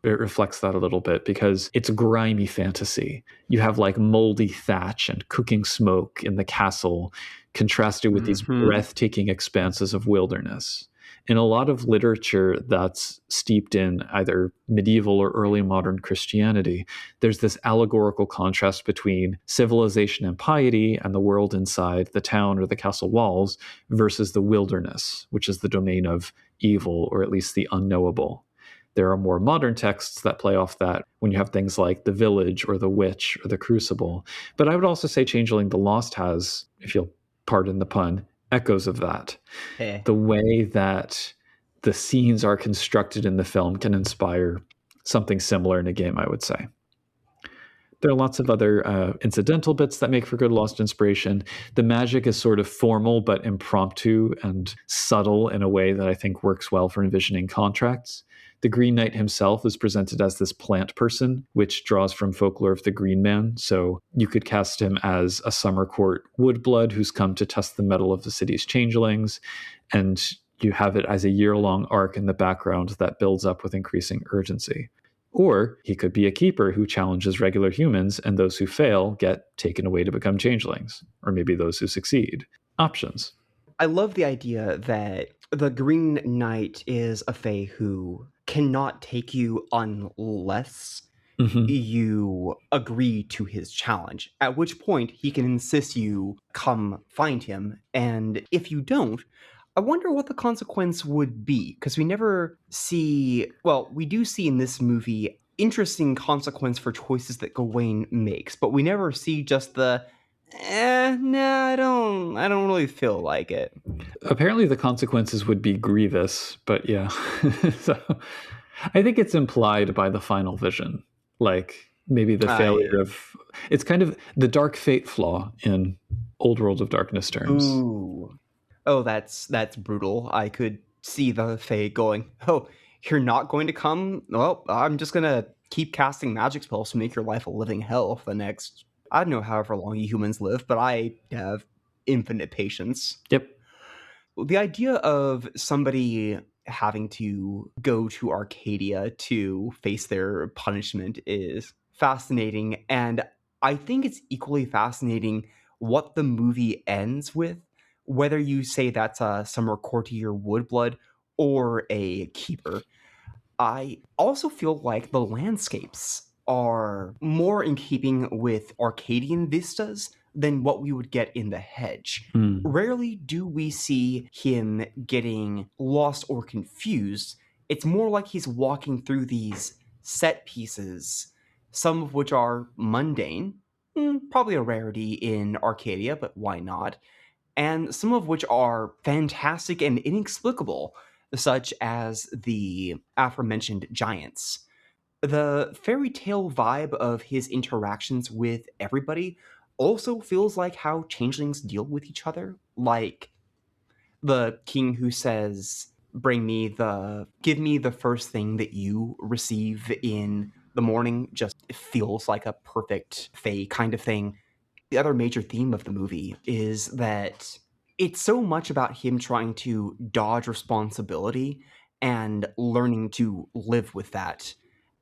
reflects that a little bit because it's grimy fantasy. You have like moldy thatch and cooking smoke in the castle, contrasted with these breathtaking expanses of wilderness. In a lot of literature that's steeped in either medieval or early modern Christianity, there's this allegorical contrast between civilization and piety and the world inside the town or the castle walls versus the wilderness, which is the domain of evil, or at least the unknowable. There are more modern texts that play off that when you have things like the village or the witch or the crucible. But I would also say Changeling the Lost has, if you'll pardon the pun, echoes of that. The way that the scenes are constructed in the film can inspire something similar in a game, I would say. There are lots of other incidental bits that make for good Lost inspiration. The magic is sort of formal but impromptu and subtle in a way that I think works well for envisioning contracts. The Green Knight himself is presented as this plant person, which draws from folklore of the Green Man. So you could cast him as a summer court woodblood who's come to test the mettle of the city's changelings, and you have it as a year-long arc in the background that builds up with increasing urgency. Or he could be a keeper who challenges regular humans, and those who fail get taken away to become changelings, or maybe those who succeed. Options. I love the idea that the Green Knight is a fae who cannot take you unless you agree to his challenge, at which point he can insist you come find him. And if you don't, I wonder what the consequence would be, because we never see, well, we do see in this movie interesting consequence for choices that Gawain makes, but we never see just the I don't really feel like it. Apparently the consequences would be grievous, but yeah. So I think it's implied by the final vision. Like maybe the failure of, it's kind of the dark fate flaw in Old World of Darkness terms. Ooh. Oh, that's brutal. I could see the fae going, oh, you're not going to come? Well, I'm just going to keep casting magic spells to make your life a living hell for the next, I don't know however long you humans live, but I have infinite patience. Yep. The idea of somebody having to go to Arcadia to face their punishment is fascinating, and I think it's equally fascinating what the movie ends with, whether you say that's a summer courtier woodblood or a keeper. I also feel like the landscapes are more in keeping with Arcadian vistas than what we would get in The Hedge. Rarely do we see him getting lost or confused. It's more like he's walking through these set pieces, some of which are mundane, probably a rarity in Arcadia, but why not? And some of which are fantastic and inexplicable, such as the aforementioned giants. The fairy tale vibe of his interactions with everybody also feels like how changelings deal with each other. Like the king who says, give me the first thing that you receive in the morning, just feels like a perfect fae kind of thing. The other major theme of the movie is that it's so much about him trying to dodge responsibility and learning to live with that.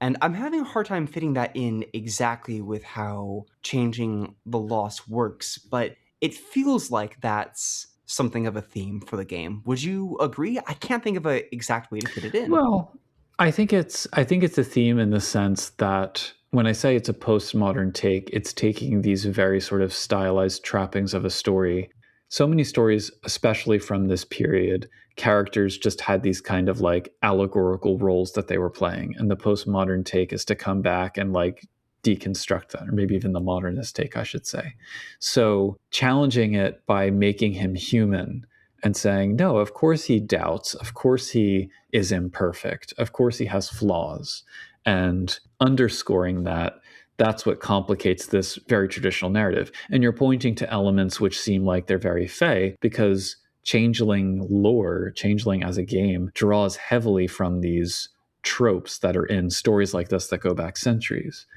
And I'm having a hard time fitting that in exactly with how Changing the Lost works, but it feels like that's something of a theme for the game. Would you agree? I can't think of an exact way to fit it in. Well, I think it's a theme in the sense that when I say it's a postmodern take, it's taking these very sort of stylized trappings of a story. So many stories, especially from this period, characters just had these kind of like allegorical roles that they were playing. And the postmodern take is to come back and like deconstruct that, or maybe even the modernist take, I should say. So challenging it by making him human and saying, no, of course he doubts. Of course he is imperfect. Of course he has flaws. And underscoring that, that's what complicates this very traditional narrative. And you're pointing to elements which seem like they're very fey, because Changeling lore, Changeling as a game, draws heavily from these tropes that are in stories like this that go back centuries.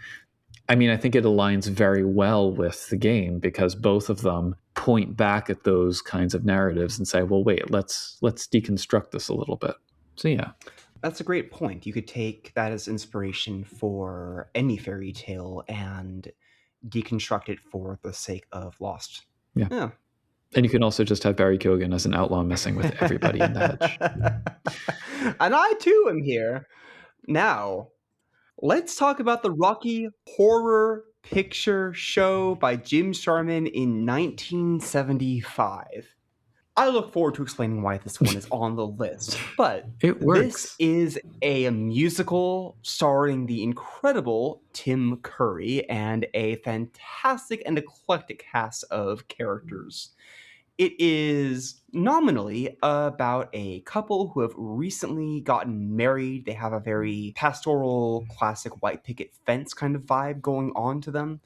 I mean, I think it aligns very well with the game because both of them point back at those kinds of narratives and say, well, wait, let's deconstruct this a little bit. So yeah. That's a great point. You could take that as inspiration for any fairy tale and deconstruct it for the sake of Lost. Yeah. And you can also just have Barry Keoghan as an outlaw messing with everybody in the hedge. And I too am here. Now, let's talk about the Rocky Horror Picture Show by Jim Sharman in 1975. I look forward to explaining why this one is on the list, but it works. This is a musical starring the incredible Tim Curry and a fantastic and eclectic cast of characters. It is nominally about a couple who have recently gotten married. They have a very pastoral, classic white picket fence kind of vibe going on to them.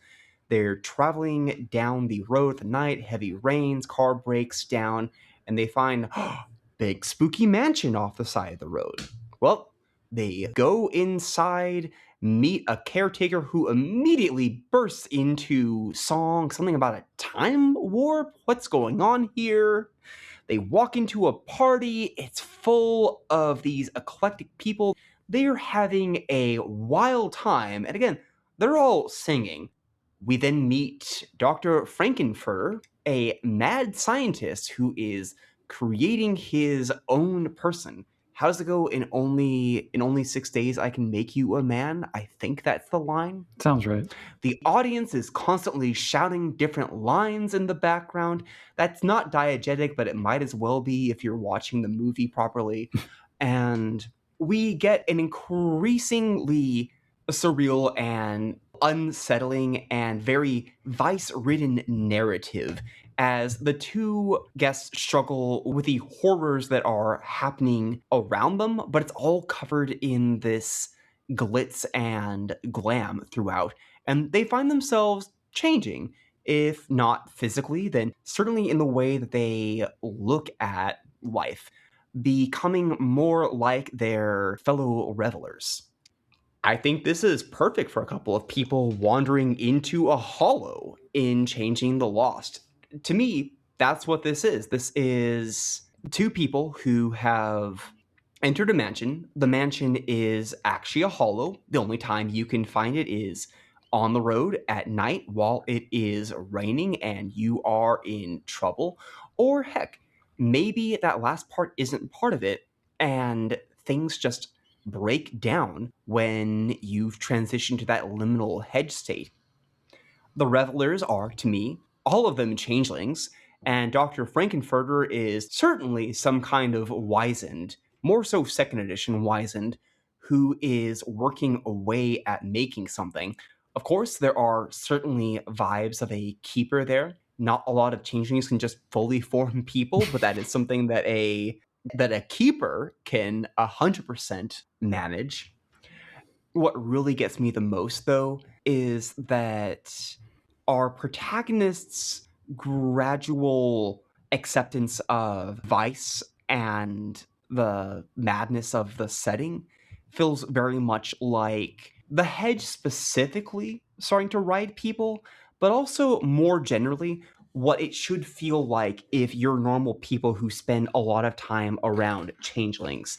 They're traveling down the road at the night, heavy rains, car breaks down, and they find big spooky mansion off the side of the road. Well, They go inside, meet a caretaker who immediately bursts into song, something about a time warp. What's going on here? They walk into a party. It's full of these eclectic people. They're having a wild time. And again, they're all singing. We then meet Dr. Frankenfurter, a mad scientist who is creating his own person. How does it go? In only 6 days I can make you a man? I think that's the line. Sounds right. The audience is constantly shouting different lines in the background. That's not diegetic, but it might as well be if you're watching the movie properly. And we get an increasingly surreal and unsettling and very vice-ridden narrative as the two guests struggle with the horrors that are happening around them, but it's all covered in this glitz and glam throughout. And they find themselves changing, if not physically, then certainly in the way that they look at life, becoming more like their fellow revelers. I think this is perfect for a couple of people wandering into a hollow in Changing the Lost. To me, that's what this is. This is two people who have entered a mansion. The mansion is actually a hollow. The only time you can find it is on the road at night while it is raining and you are in trouble. Or heck, maybe that last part isn't part of it and things just break down when you've transitioned to that liminal hedge state. The revelers are, to me, all of them changelings, and Dr. Frankenfurter is certainly some kind of wizened, more so second edition wizened, who is working away at making something. Of course, there are certainly vibes of a keeper there. Not a lot of changelings can just fully form people, but that is something that a keeper can 100% manage. What really gets me the most, though, is that our protagonists' gradual acceptance of vice and the madness of the setting feels very much like the hedge specifically starting to ride people, but also more generally what it should feel like if you're normal people who spend a lot of time around changelings.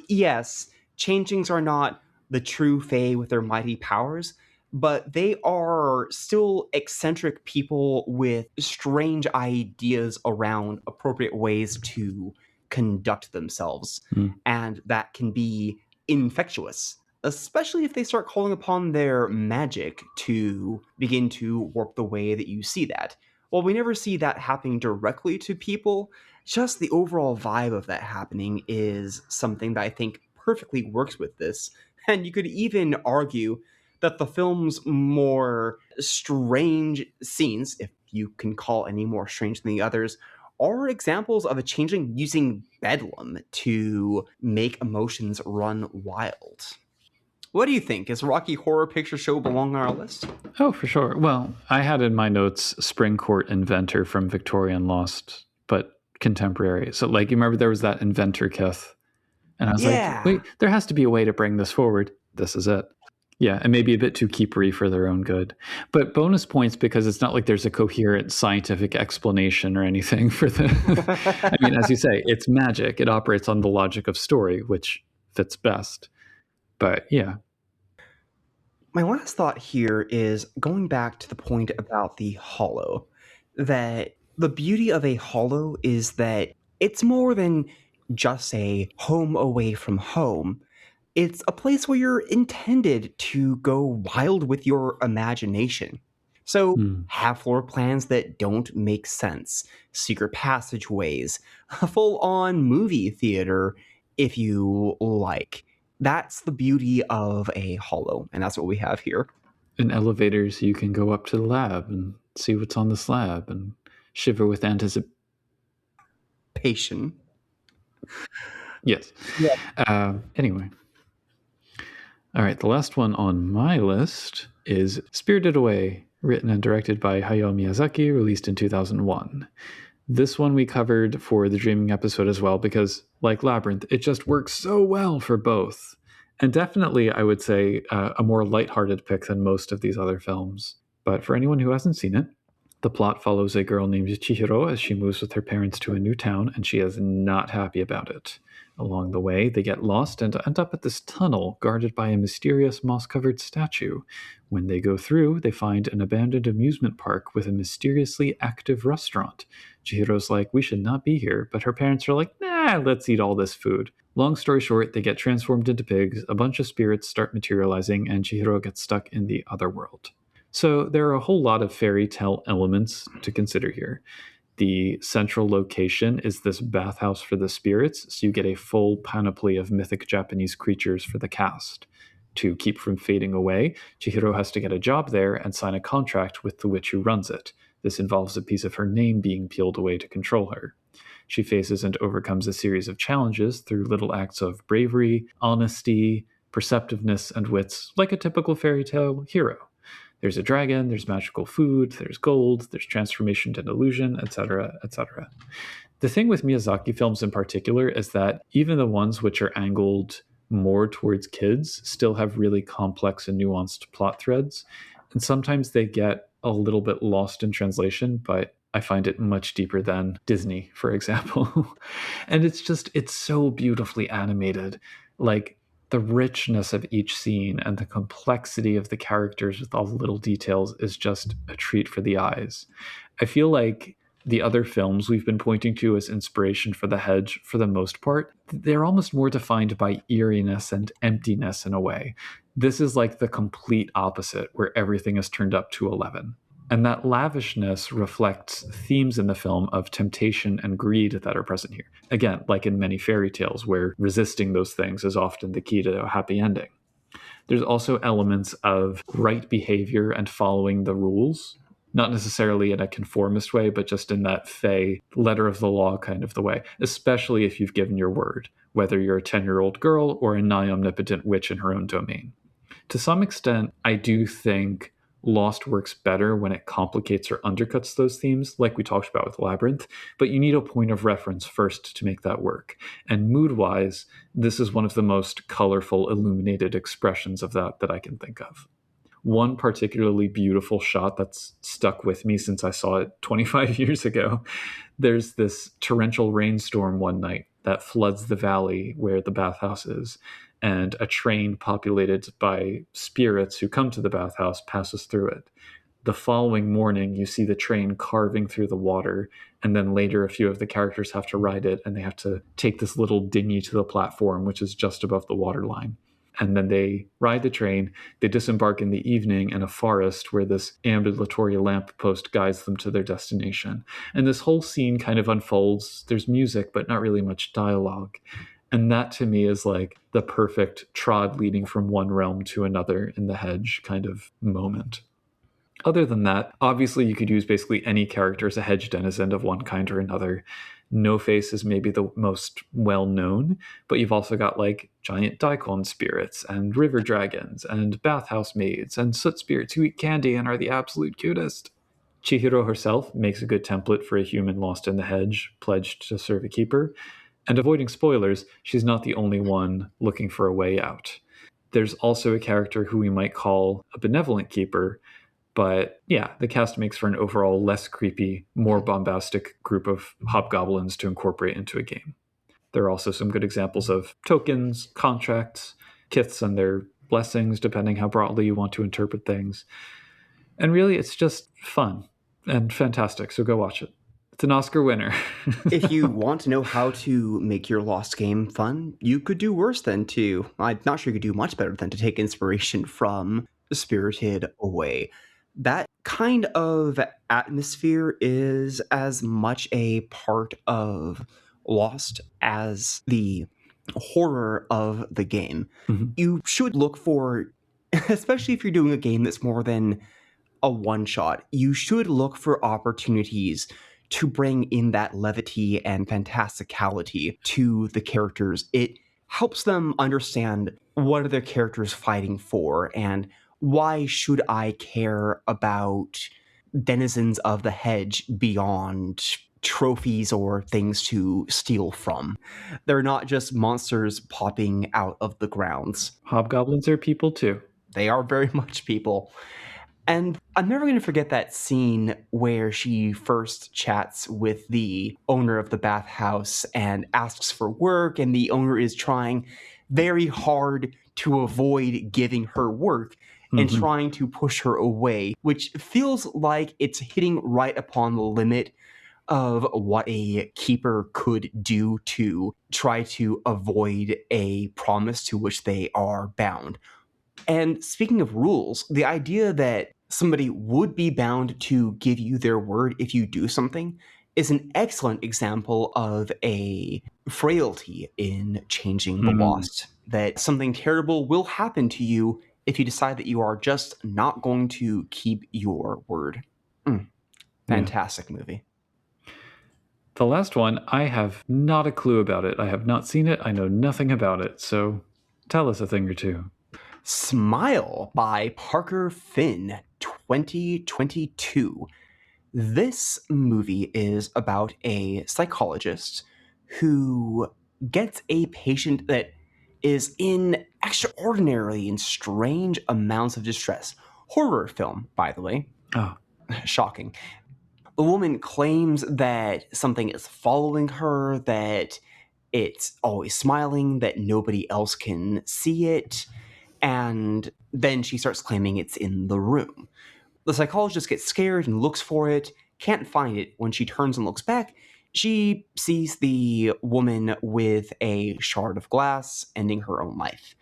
Yes, changelings are not the true fae with their mighty powers, but they are still eccentric people with strange ideas around appropriate ways to conduct themselves. And that can be infectious, especially if they start calling upon their magic to begin to warp the way that you see that. While we never see that happening directly to people, just the overall vibe of that happening is something that I think perfectly works with this. And you could even argue that the film's more strange scenes, if you can call any more strange than the others, are examples of a changeling using bedlam to make emotions run wild. What do you think? Does Rocky Horror Picture Show belong on our list? Oh, for sure. Well, I had in my notes Spring Court Inventor from Victorian Lost, but contemporary. So, like, you remember there was that Inventor Kith? And I was like, wait, there has to be a way to bring this forward. This is it. Yeah, and maybe a bit too keepery for their own good. But bonus points because it's not like there's a coherent scientific explanation or anything for the... I mean, as you say, it's magic. It operates on the logic of story, which fits best. But yeah. My last thought here is going back to the point about the hollow, that the beauty of a hollow is that it's more than just a home away from home. It's a place where you're intended to go wild with your imagination. So have floor plans that don't make sense, secret passageways, a full-on movie theater if you like. That's the beauty of a hollow, and that's what we have here. In elevators, you can go up to the lab and see what's on the slab and shiver with anticipation. Yes. Yeah. Anyway. All right, the last one on my list is Spirited Away, written and directed by Hayao Miyazaki, released in 2001. This one we covered for the Dreaming episode as well because, like Labyrinth, it just works so well for both. And definitely, I would say, a more lighthearted pick than most of these other films. But for anyone who hasn't seen it, the plot follows a girl named Chihiro as she moves with her parents to a new town, and she is not happy about it. Along the way, they get lost and end up at this tunnel guarded by a mysterious moss-covered statue. When they go through, they find an abandoned amusement park with a mysteriously active restaurant. Chihiro's like, we should not be here, but her parents are like, nah, let's eat all this food. Long story short, they get transformed into pigs, a bunch of spirits start materializing, and Chihiro gets stuck in the other world. So there are a whole lot of fairy tale elements to consider here. The central location is this bathhouse for the spirits, so you get a full panoply of mythic Japanese creatures for the cast. To keep from fading away, Chihiro has to get a job there and sign a contract with the witch who runs it. This involves a piece of her name being peeled away to control her. She faces and overcomes a series of challenges through little acts of bravery, honesty, perceptiveness, and wits, like a typical fairy tale hero. There's a dragon, there's magical food, there's gold, there's transformation to illusion, etc., etc. The thing with Miyazaki films in particular is that even the ones which are angled more towards kids still have really complex and nuanced plot threads, and sometimes they get a little bit lost in translation, but I find it much deeper than Disney, for example. And it's so beautifully animated. Like, the richness of each scene and the complexity of the characters with all the little details is just a treat for the eyes. I feel like the other films we've been pointing to as inspiration for The Hedge, for the most part, they're almost more defined by eeriness and emptiness in a way. This is like the complete opposite, where everything is turned up to 11. And that lavishness reflects themes in the film of temptation and greed that are present here. Again, like in many fairy tales, where resisting those things is often the key to a happy ending. There's also elements of right behavior and following the rules, not necessarily in a conformist way, but just in that fey, letter of the law kind of the way, especially if you've given your word, whether you're a 10-year-old girl or a nigh omnipotent witch in her own domain. To some extent, I do think Lost works better when it complicates or undercuts those themes, like we talked about with Labyrinth, but you need a point of reference first to make that work. And mood-wise, this is one of the most colorful, illuminated expressions of that I can think of. One particularly beautiful shot that's stuck with me since I saw it 25 years ago, there's this torrential rainstorm one night that floods the valley where the bathhouse is, and a train populated by spirits who come to the bathhouse passes through it. The following morning, you see the train carving through the water, and then later a few of the characters have to ride it, and they have to take this little dinghy to the platform, which is just above the waterline. And then they ride the train, they disembark in the evening in a forest where this ambulatory lamppost guides them to their destination. And this whole scene kind of unfolds. There's music, but not really much dialogue. And that to me is like the perfect trod leading from one realm to another in The Hedge kind of moment. Other than that, obviously you could use basically any character as a hedge denizen of one kind or another. No Face is maybe the most well-known, but you've also got like giant daikon spirits and river dragons and bathhouse maids and soot spirits who eat candy and are the absolute cutest. Chihiro herself makes a good template for a human lost in the hedge, pledged to serve a keeper. And avoiding spoilers, she's not the only one looking for a way out. There's also a character who we might call a benevolent keeper, but yeah, the cast makes for an overall less creepy, more bombastic group of hobgoblins to incorporate into a game. There are also some good examples of tokens, contracts, kiths and their blessings, depending how broadly you want to interpret things. And really, it's just fun and fantastic, so go watch it. It's an Oscar winner. If you want to know how to make your Lost game fun, you could do worse than to, I'm not sure you could do much better than to take inspiration from Spirited Away. That kind of atmosphere is as much a part of Lost as the horror of the game. Mhm. You should look for, especially if you're doing a game that's more than a one-shot, you should look for opportunities to bring in that levity and fantasticality to the characters. It helps them understand what are their characters fighting for and why should I care about denizens of the hedge beyond trophies or things to steal from. They're not just monsters popping out of the grounds. Hobgoblins are people too. They are very much people. And I'm never going to forget that scene where she first chats with the owner of the bathhouse and asks for work, and the owner is trying very hard to avoid giving her work and trying to push her away, which feels like it's hitting right upon the limit of what a keeper could do to try to avoid a promise to which they are bound. And speaking of rules, the idea that somebody would be bound to give you their word if you do something is an excellent example of a frailty in changing the lost. That something terrible will happen to you if you decide that you are just not going to keep your word. Fantastic movie. The last one, I have not a clue about it. I have not seen it. I know nothing about it. So tell us a thing or two. Smile by Parker Finn, 2022. This movie is about a psychologist who gets a patient that is in extraordinarily and strange amounts of distress. Horror film, by the way. Oh. Shocking. The woman claims that something is following her, that it's always smiling, that nobody else can see it, and then she starts claiming it's in the room. The psychologist gets scared and looks for it, can't find it. When she turns and looks back, she sees the woman with a shard of glass ending her own life.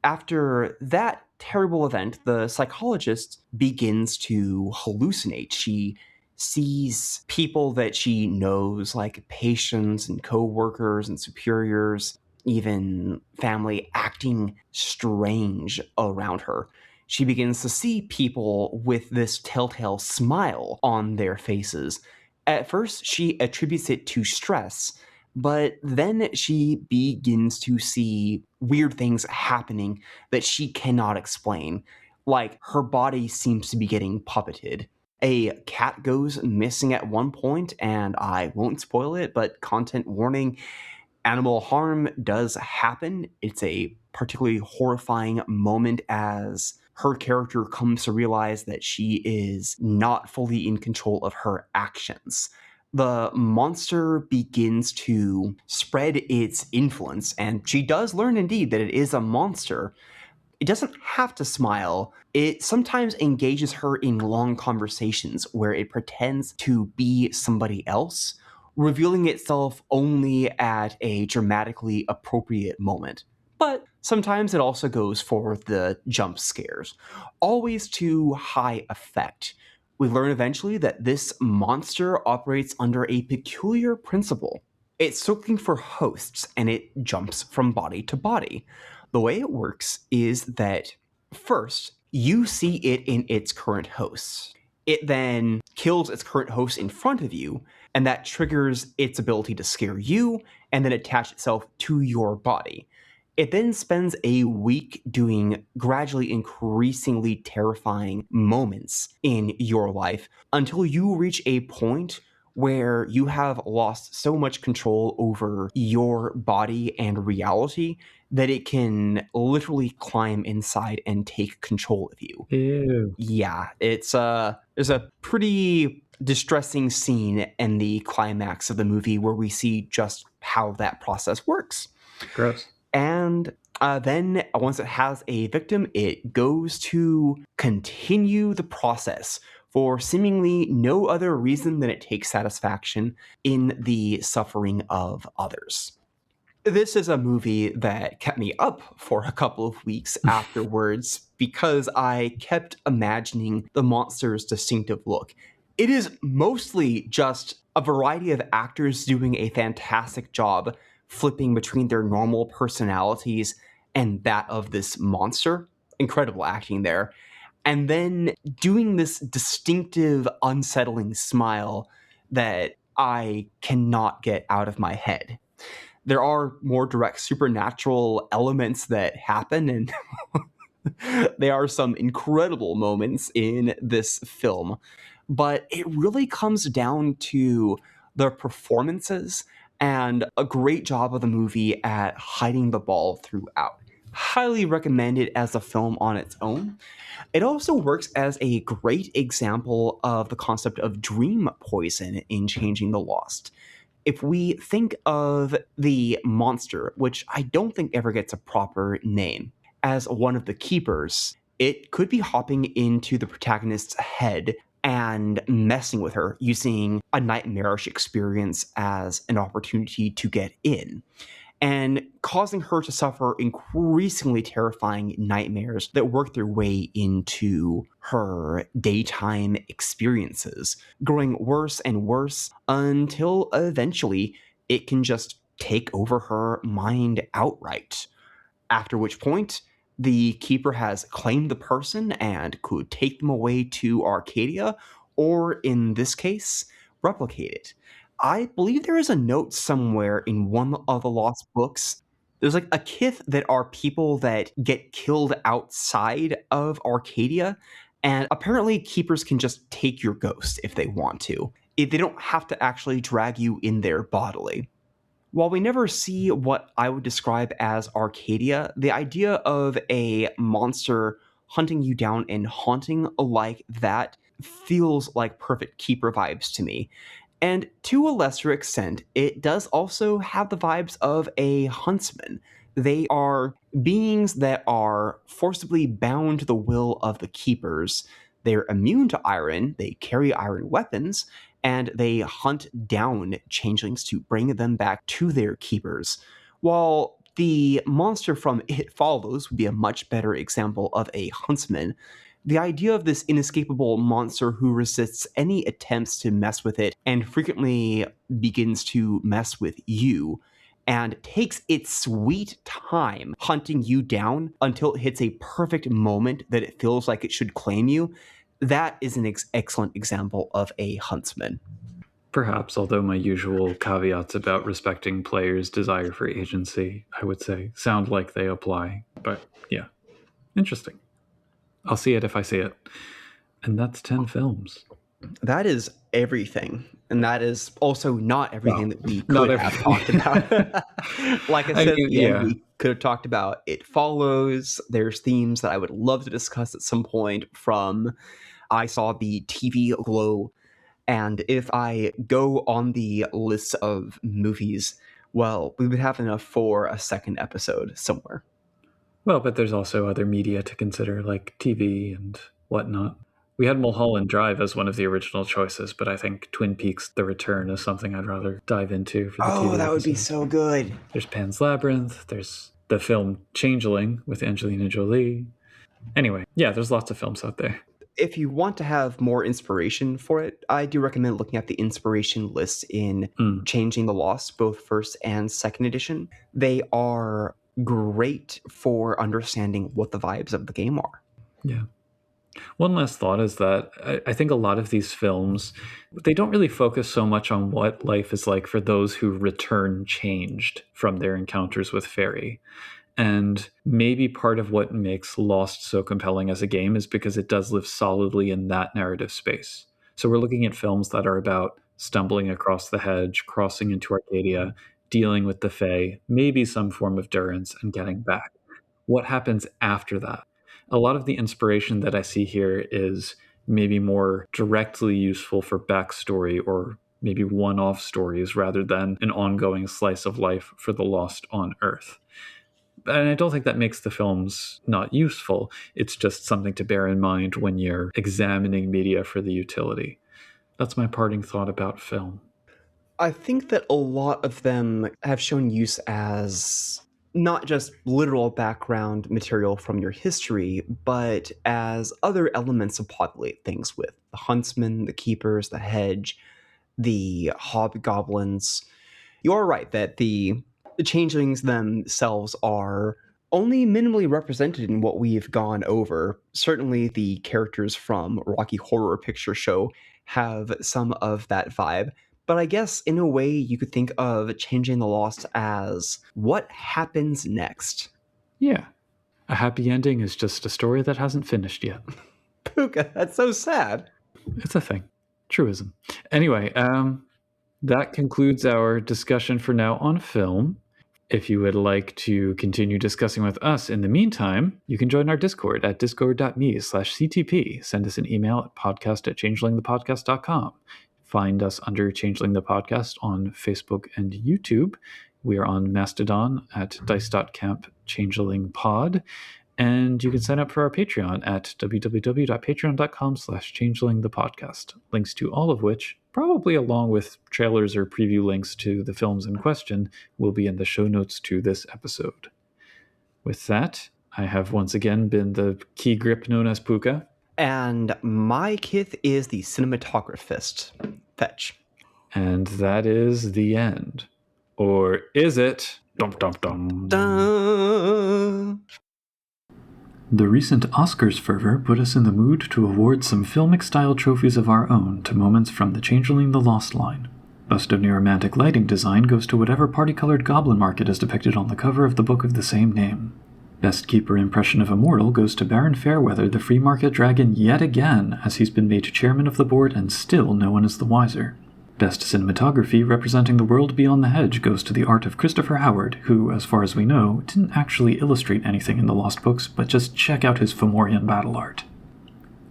After that terrible event, the psychologist begins to hallucinate. She sees people that she knows, like patients and co-workers and superiors, even family, acting strange around her. She begins to see people with this telltale smile on their faces. At first, she attributes it to stress, but then she begins to see weird things happening that she cannot explain. Like, her body seems to be getting puppeted. A cat goes missing at one point, and I won't spoil it, but content warning, animal harm does happen. It's a particularly horrifying moment as her character comes to realize that she is not fully in control of her actions. The monster begins to spread its influence, and she does learn indeed that it is a monster. It doesn't have to smile. It sometimes engages her in long conversations where it pretends to be somebody else, revealing itself only at a dramatically appropriate moment. But sometimes it also goes for the jump scares, always to high effect. We learn eventually that this monster operates under a peculiar principle. It's looking for hosts, and it jumps from body to body. The way it works is that first, you see it in its current hosts. It then kills its current host in front of you, and that triggers its ability to scare you and then attach itself to your body. It then spends a week doing gradually increasingly terrifying moments in your life until you reach a point where you have lost so much control over your body and reality that it can literally climb inside and take control of you. Ew. Yeah, there's a pretty distressing scene in the climax of the movie where we see just how that process works. Gross. And then once it has a victim, it goes to continue the process for seemingly no other reason than it takes satisfaction in the suffering of others. This is a movie that kept me up for a couple of weeks afterwards because I kept imagining the monster's distinctive look. It is mostly just a variety of actors doing a fantastic job flipping between their normal personalities and that of this monster. Incredible acting there. And then doing this distinctive, unsettling smile that I cannot get out of my head. There are more direct supernatural elements that happen, and there are some incredible moments in this film. But it really comes down to the performances, and a great job of the movie at hiding the ball throughout. Highly recommend it as a film on its own. It also works as a great example of the concept of dream poison in Changing the Lost. If we think of the monster, which I don't think ever gets a proper name, as one of the keepers, it could be hopping into the protagonist's head and messing with her, using a nightmarish experience as an opportunity to get in, and causing her to suffer increasingly terrifying nightmares that work their way into her daytime experiences, growing worse and worse until eventually it can just take over her mind outright. After which point, the keeper has claimed the person and could take them away to Arcadia, or in this case, replicate it. I believe there is a note somewhere in one of the Lost books. There's like a kith that are people that get killed outside of Arcadia, and apparently keepers can just take your ghost if they want to. They don't have to actually drag you in there bodily. While we never see what I would describe as Arcadia, the idea of a monster hunting you down and haunting like that feels like perfect keeper vibes to me. And to a lesser extent, it does also have the vibes of a huntsman. They are beings that are forcibly bound to the will of the keepers. They're immune to iron, they carry iron weapons, and they hunt down changelings to bring them back to their keepers. While the monster from It Follows would be a much better example of a huntsman, the idea of this inescapable monster who resists any attempts to mess with it and frequently begins to mess with you and takes its sweet time hunting you down until it hits a perfect moment that it feels like it should claim you, that is an excellent example of a huntsman. Perhaps, although my usual caveats about respecting players' desire for agency, I would say, sound like they apply. But yeah, interesting. I'll see it if I see it. And that's 10 films. That is everything. And that is also not everything that we not could have talked about. Like I said, at the end, we could have talked about It Follows. There's themes that I would love to discuss at some point from I saw the TV Glow. And if I go on the list of movies, well, we would have enough for a second episode somewhere. Well, but there's also other media to consider, like TV and whatnot. We had Mulholland Drive as one of the original choices, but I think Twin Peaks: The Return is something I'd rather dive into for the TV that would be so good. There's Pan's Labyrinth. There's the film Changeling with Angelina Jolie. Anyway, yeah, there's lots of films out there. If you want to have more inspiration for it, I do recommend looking at the inspiration lists in Changing the Lost, both first and second edition. They are great for understanding what the vibes of the game are. Yeah. One last thought is that I think a lot of these films, they don't really focus so much on what life is like for those who return changed from their encounters with Fairy. And maybe part of what makes Lost so compelling as a game is because it does live solidly in that narrative space. So we're looking at films that are about stumbling across the hedge, crossing into Arcadia, dealing with the Fae, maybe some form of durance, and getting back. What happens after that? A lot of the inspiration that I see here is maybe more directly useful for backstory or maybe one-off stories rather than an ongoing slice of life for the Lost on Earth. And I don't think that makes the films not useful. It's just something to bear in mind when you're examining media for the utility. That's my parting thought about film. I think that a lot of them have shown use as not just literal background material from your history, but as other elements to populate things with. The huntsman, the keepers, the hedge, the hobgoblins. You are right that the changelings themselves are only minimally represented in what we've gone over. Certainly the characters from Rocky Horror Picture Show have some of that vibe. But I guess in a way you could think of Changing the Lost as what happens next. Yeah. A happy ending is just a story that hasn't finished yet. Puka, that's so sad. It's a thing. Truism. Anyway, That concludes our discussion for now on film. If you would like to continue discussing with us in the meantime, you can join our Discord at discord.me/CTP. Send us an email at podcast@changelingthepodcast.com. Find us under Changeling the Podcast on Facebook and YouTube. We are on Mastodon at dice.camp_changelingpod. And you can sign up for our Patreon at www.patreon.com/changelingthepodcast. Links to all of which, probably along with trailers or preview links to the films in question, will be in the show notes to this episode. With that, I have once again been the key grip known as Puka. And my kith is the cinematographist. Fetch. And that is the end. Or is it? Dum dum dum. Dun. The recent Oscars fervor put us in the mood to award some filmic-style trophies of our own to moments from the Changeling the Lost line. Best of Neuromantic lighting design goes to whatever party-colored goblin market is depicted on the cover of the book of the same name. Best Keeper impression of Immortal goes to Baron Fairweather, the free market dragon, yet again, as he's been made chairman of the board and still no one is the wiser. Best cinematography representing the world beyond the hedge goes to the art of Christopher Howard, who, as far as we know, didn't actually illustrate anything in the Lost Books, but just check out his Fomorian battle art.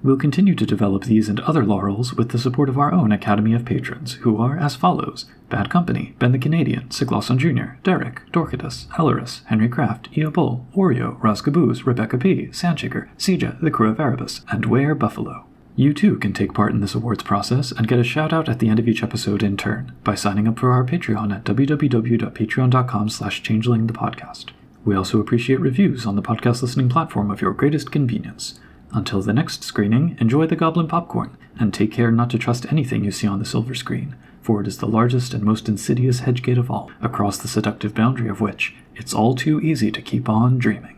We'll continue to develop these and other laurels with the support of our own Academy of Patrons, who are as follows: Bad Company, Ben the Canadian, Siglosson Jr., Derek, Dorcadus, Hellerus, Henry Kraft, Eo Bull, Oreo, Roscaboose, Rebecca P., Sandshaker, Sija, the Crew of Erebus, and Ware Buffalo. You too can take part in this awards process and get a shout-out at the end of each episode in turn by signing up for our Patreon at www.patreon.com/changelingthepodcast. We also appreciate reviews on the podcast listening platform of your greatest convenience. Until the next screening, enjoy the goblin popcorn, and take care not to trust anything you see on the silver screen, for it is the largest and most insidious hedge gate of all, across the seductive boundary of which it's all too easy to keep on dreaming.